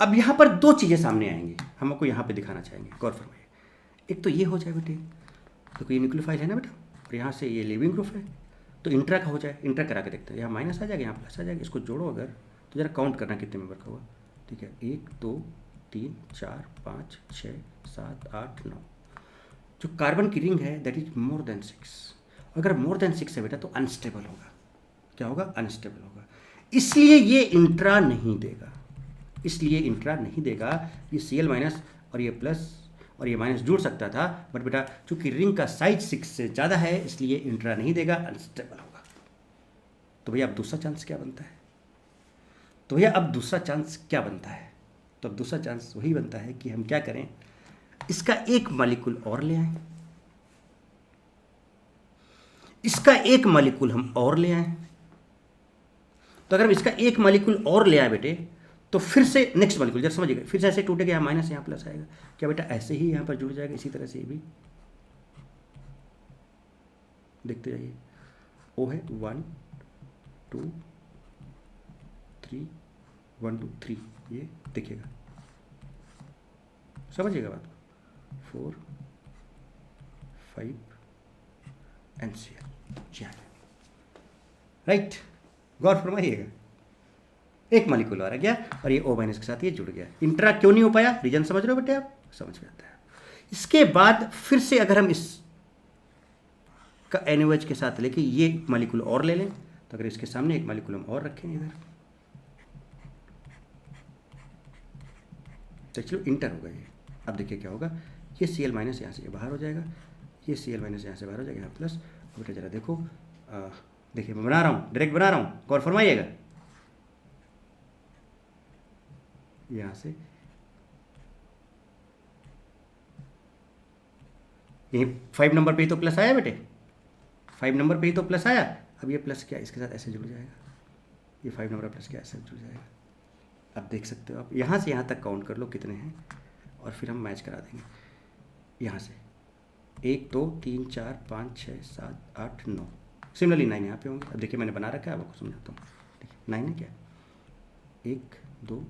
S1: अब यहाँ पर दो चीज़ें सामने आएंगी, हम आपको यहाँ पे दिखाना चाहेंगे, गौर फरमाइए। एक तो ये हो जाए बेटे, देखो ये न्यूक्लियोफाइल है ना बेटा, और यहाँ से ये लिविंग ग्रुप है, तो इंट्रा का हो जाए, इंट्रा करा के देखते हैं, यहाँ माइनस आ जाएगा, यहाँ प्लस आ जाएगा, इसको जोड़ो अगर तो जरा काउंट करना कितने मेंबर का हुआ, ठीक है, 1 2 3 4 5 6 7 8 9। जो कार्बन की रिंग है दैट इज मोर देन 6। अगर मोर देन 6 है बेटा तो अनस्टेबल होगा। क्या होगा? अनस्टेबल होगा। इसलिए ये इंट्रा नहीं देगा, इसलिए इंट्रा नहीं देगा। ये Cl माइनस और ये प्लस और ये माइनस जुड़ सकता था, बट बेटा चूंकि रिंग का साइज 6 से ज़्यादा है इसलिए इंट्रा नहीं देगा, अनस्टेबल होगा। तो भैया अब दूसरा चांस क्या बनता है? तो भैया अब दूसरा चांस क्या बनता है? तो अब दूसरा चांस वही बनता है कि हम क्या करें, इसका एक मॉलिक्यूल और ले आएं, इसका एक मॉलिक्यूल हम और ले आएं। तो अगर हम इसका एक मॉलिक्यूल और ले आए बेटे तो फिर से नेक्स्ट मॉलिक्यूल, जब समझिएगा, फिर से ऐसे टूटेगा, यहाँ माइनस यहाँ प्लस आएगा। क्या बेटा ऐसे ही यहाँ पर जुड़ जाएगा? इसी तरह से ये भी देखते जाइए। ओ है 1 2 3 1 2 3, ये देखिएगा, समझिएगा बात को। 4 5 NCl, राइट। गौर फरमाइएगा, एक मॉलिक्यूल आ गया और ये O माइनस के साथ ये जुड़ गया। इंट्रा क्यों नहीं हो पाया? रीजन समझ रहे हो बेटे आप? समझ में आता है। इसके बाद फिर से अगर हम इस का NaOH के साथ लेके ये मॉलिक्यूल और ले लें, तो अगर इसके सामने एक मॉलिक्यूल हम और रखें इधर, तो चलो इंटर होगा ये। अब देखिए क्या होगा, ये Cl माइनस यहाँ से ये बाहर हो जाएगा, ये Cl माइनस यहाँ से बाहर हो जाएगा, यहाँ प्लस। बेटा जरा देखो, देखिए मैं बना रहा हूँ, डायरेक्ट बना रहा हूँ, गौर फरमाइएगा। यहाँ से यही 5 नंबर पे ही तो प्लस आया बेटे, 5 नंबर पे ही तो प्लस आया। अब ये प्लस क्या इसके साथ ऐसे जुड़ जाएगा, ये 5 नंबर प्लस क्या ऐसे जुड़ जाएगा। अब देख सकते हो आप, यहाँ से यहाँ तक काउंट कर लो कितने हैं, और फिर हम मैच करा देंगे। यहाँ से 1 2 3 4 5 6 7 8 9, सिमिलरली 9 यहाँ पे होंगे। अब देखिए मैंने बना रखा है, आपको समझाता हूँ। देखिए 9 है क्या, 1 2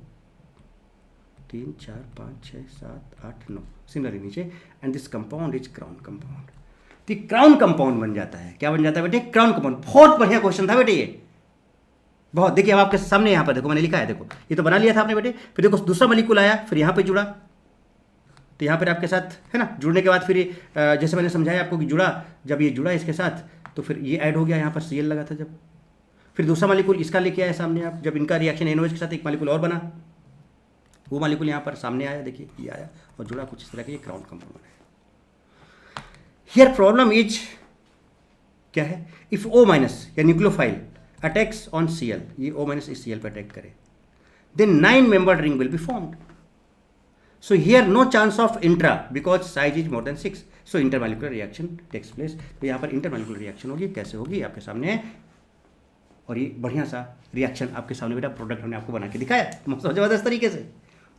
S1: 3 4 5 6 7 8 9, सिमिलरली नीचे। And this compound is crown compound. तो क्राउन कंपाउंड बन जाता है। क्या बन जाता है बेटे? Crown compound. बहुत बढ़िया क्वेश्चन था बेटे ये, बहुत। देखिए अब आपके सामने यहाँ पर देखो मैंने लिखा है, देखो ये तो बना लिया था आपने बेटे। फिर देखो दूसरा मॉलिक्यूल आया, फिर यहाँ पे जुड़ा, तो यहाँ पर आपके साथ है ना, जुड़ने के बाद फिर जैसे मैंने समझाया आपको कि जुड़ा, जब ये जुड़ा इसके साथ तो फिर ये ऐड हो गया, यहाँ पर Cl लगा था जब। फिर दूसरा मॉलिक्यूल इसका लेके आया सामने आप, जब इनका रिएक्शन NaOH के साथ एक मॉलिक्यूल और बना, वो मॉलिक्यूल यहाँ पर सामने आया, देखिए ये आया और जुड़ा कुछ इस तरह के, ये क्राउन कंपाउंड है। हियर प्रॉब्लम इज क्या है, इफ O माइनस या न्यूक्लियोफाइल अटैक्स ऑन Cl, ये O माइनस इस Cl पर अटैक करे, then 9 membered ring will be formed. So here no chance of intra because size is more than 6. So intermolecular reaction takes place. तो यहाँ पर intermolecular reaction होगी, कैसे होगी आपके सामने है, और ये बढ़िया सा रिएक्शन आपके सामने बेटा प्रोडक्ट हमने आपको बना के दिखाया जबरदस्त तरीके से।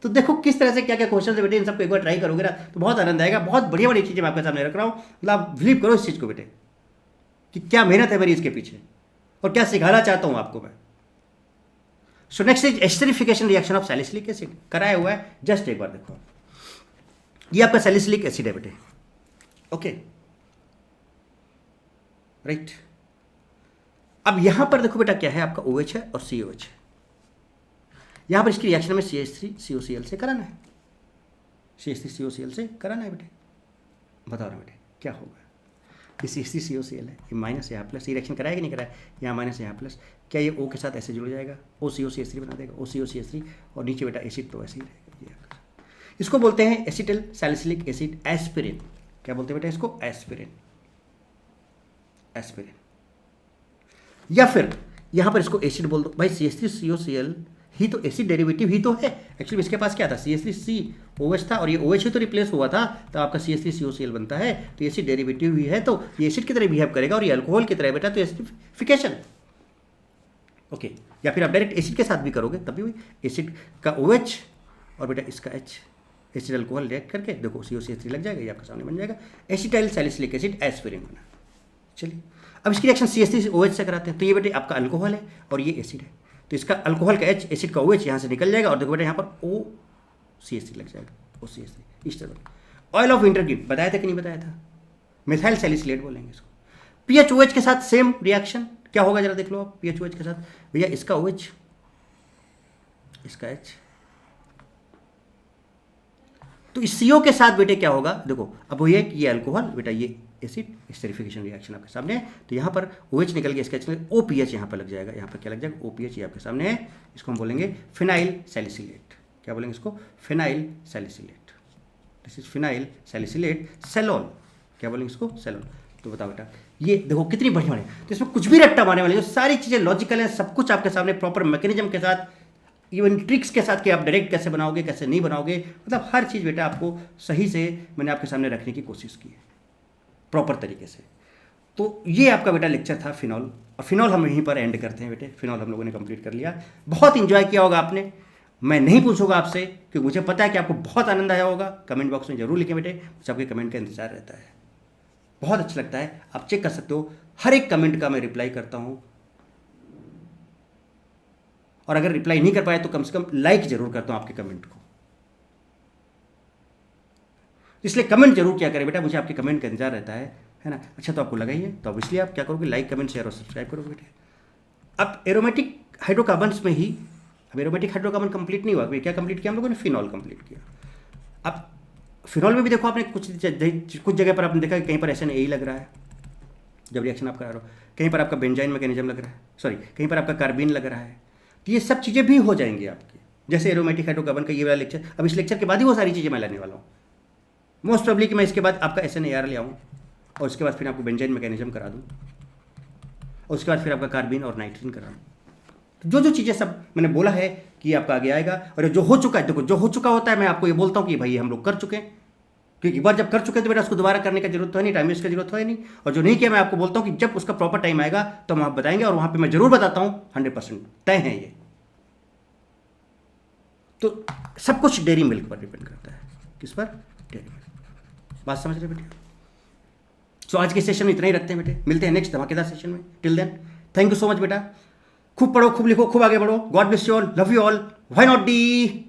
S1: तो देखो किस तरह से क्या क्या क्वेश्चन है बेटे, इन सबको एक बार ट्राई करोगे ना तो बहुत आनंद आएगा। बहुत बढ़िया बढ़िया चीज़ें मैं आपके सामने रख रहा हूँ, मतलब आप बिलीव करो इस चीज़ को बेटे कि क्या मेहनत है मेरी इसके पीछे और क्या सिखाना चाहता हूँ आपको मैं। So next is esterification reaction of salicylic acid, कराया हुआ है, जस्ट एक बार देखो। ये आपका सैलिसिलिक एसिड है बेटे, ओके राइट। अब यहां पर देखो बेटा क्या है, आपका OH है और COH है। यहां पर इसकी रिएक्शन में CH3COCl से कराना है, CH3COCl से कराना है बेटे। बताओ ना बेटे क्या होगा, ये CH3COCl है, ये माइनस यहाँ प्लस, ये रिएक्शन कराया कि नहीं कराया, यहाँ माइनस यहाँ प्लस, क्या ये O के साथ ऐसे जुड़ जाएगा, OCOCH3 बना देगा, OCOCH3, और नीचे बेटा एसिड तो ऐसे ही रहेगा। इसको बोलते हैं एसिटिल सैलिसिलिक एसिड, एस्पिरिन। क्या बोलते हैं बेटा इसको? Aspirin, aspirin. या फिर यहाँ पर इसको एसिड बोल दो भाई, CH3COCl ही तो एसिड डेरिवेटिव ही तो है। एक्चुअली इसके पास क्या था, CH3COH था और ये OH ही तो रिप्लेस हुआ था, तो आपका CH3COCl बनता है। तो एसिड डेरिवेटिव ही है, तो ये एसिड की तरह बिहेव करेगा और ये अल्कोहल की तरह बेटा, तो एसिडिफिकेशन, ओके। या फिर आप डायरेक्ट एसिड के साथ भी करोगे तब भी एसिड का OH और बेटा इसका H, एसिड अल्कोहल रिएक्ट करके देखो COCH3 लग जाएगा, ये आपके सामने बन जाएगा एसिटाइल सैलिसिलिक एसिड, एस्पिरिन बना। चलिए अब इसकी रिएक्शन CH3OH से कराते हैं, तो ये बेटे आपका अल्कोहल है और ये एसिड है, तो इसका अल्कोहल का H, एसिड का OH यहाँ से निकल जाएगा, और देखो बेटा यहाँ पर OCH3 लग जाएगा, OCH3 इस तरह। ऑयल ऑफ इंटरगिव बताया था कि नहीं बताया था, मिथाइल सैलिसिलेट बोलेंगे इसको। PHOH के साथ सेम रिएक्शन क्या होगा, जरा देख लो आप। PHOH के साथ भैया इसका OH, इसका H, तो इस CO के साथ बेटे क्या होगा, देखो अब ये कि ये अल्कोहल बेटा ये एसिड, एस्टेरिफिकेशन रिएक्शन आपके सामने है। तो यहाँ पर OH निकल गया, इसका OPH यहाँ पर लग जाएगा, यहाँ पर क्या लग जाएगा OPH, ये आपके सामने है। इसको हम बोलेंगे फिनाइल सैलिसिलेट। क्या बोलेंगे इसको? Phenyl salicylate. This is phenyl salicylate salol. क्या बोलेंगे इसको? सेलोल। तो बताओ बेटा, ये देखो कितनी बढ़िया है। तो इसमें कुछ भी रट्टा मारने वाले, जो सारी चीज़ें लॉजिकल हैं, सब कुछ आपके सामने प्रॉपर मैकेनिज्म के साथ, इवन ट्रिक्स के साथ कि आप डायरेक्ट कैसे बनाओगे कैसे नहीं बनाओगे, मतलब हर चीज़ बेटा आपको सही से मैंने आपके सामने रखने की कोशिश की है प्रॉपर तरीके से। तो ये आपका बेटा लेक्चर था फिनॉल, और फिनॉल हम यहीं पर एंड करते हैं बेटे। फिनॉल हम लोगों ने कंप्लीट कर लिया। बहुत इंजॉय किया होगा आपने, मैं नहीं पूछूंगा आपसे क्योंकि मुझे पता है कि आपको बहुत आनंद आया होगा। कमेंट बॉक्स में जरूर लिखें बेटे, मुझे आपके कमेंट का इंतजार रहता है, बहुत अच्छा लगता है। आप चेक कर सकते हो, हर एक कमेंट का मैं रिप्लाई करता हूं, और अगर रिप्लाई नहीं कर पाए तो कम से कम लाइक जरूर करता हूं आपके कमेंट को। इसलिए कमेंट जरूर किया करें बेटा, मुझे आपके कमेंट का इंतजार रहता है ना। अच्छा तो आपको लगा ही है, तो अब इसलिए आप क्या करोगे, लाइक कमेंट शेयर और सब्सक्राइब करोगे बेटे। अब एरोमेटिक हाइड्रोकार्बन्स में ही, अब एरोमेटिक हाइड्रोकार्बन कंप्लीट नहीं हुआ, क्या कंप्लीट किया हम लोगों ने? फिनॉल कंप्लीट किया। अब फिनॉल में भी देखो आपने कुछ जगह पर आपने देखा कि कहीं पर SNA लग रहा है जब रिएक्शन आप करा रहे हो, कहीं पर आपका बेंजाइन मैकेनिज्म लग रहा है, सॉरी कहीं पर आपका कार्बिन लग रहा है। तो ये सब चीज़ें भी हो जाएंगी आपकी, जैसे एरोमेटिक हाइड्रोकार्बन का ये वाला लेक्चर। अब इस लेक्चर के बाद ही वो सारी चीज़ें मैं लाने वाला हूँ। मोस्ट प्रोबेबली कि मैं इसके बाद आपका SNAR ले आऊँ, और उसके बाद फिर आपको बेंजाइन मैकेनिज्म करा दूँ, और उसके बाद फिर आपका कार्बिन और नाइट्रोजन करा दूँ। जो जो चीज़ें सब मैंने बोला है कि आपका आगे आएगा, और जो हो चुका है, देखो जो हो चुका होता है मैं आपको ये बोलता हूँ कि भाई हम लोग कर चुके हैं, क्योंकि एक बार जब कर चुके हैं तो बेटा उसको दोबारा करने का जरूरत है नहीं, टाइम वेस्ट की जरूरत है नहीं। और जो नहीं किया मैं आपको बोलता हूँ कि जब उसका प्रॉपर टाइम आएगा तो हम आप बताएंगे, और वहाँ पे मैं जरूर बताता हूँ, 100% तय है ये। तो सब कुछ डेयरी मिल्क पर डिपेंड करता है। किस पर? Dairy milk. बात समझ रहे बेटे? सो आज के सेशन में इतना ही रखते हैं बेटे, मिलते हैं नेक्स्ट धमाकेदार सेशन में। Till then thank you so much बेटा। खूब पढ़ो, खूब लिखो, खूब आगे बढ़ो। God bless you all, love you all, why not D.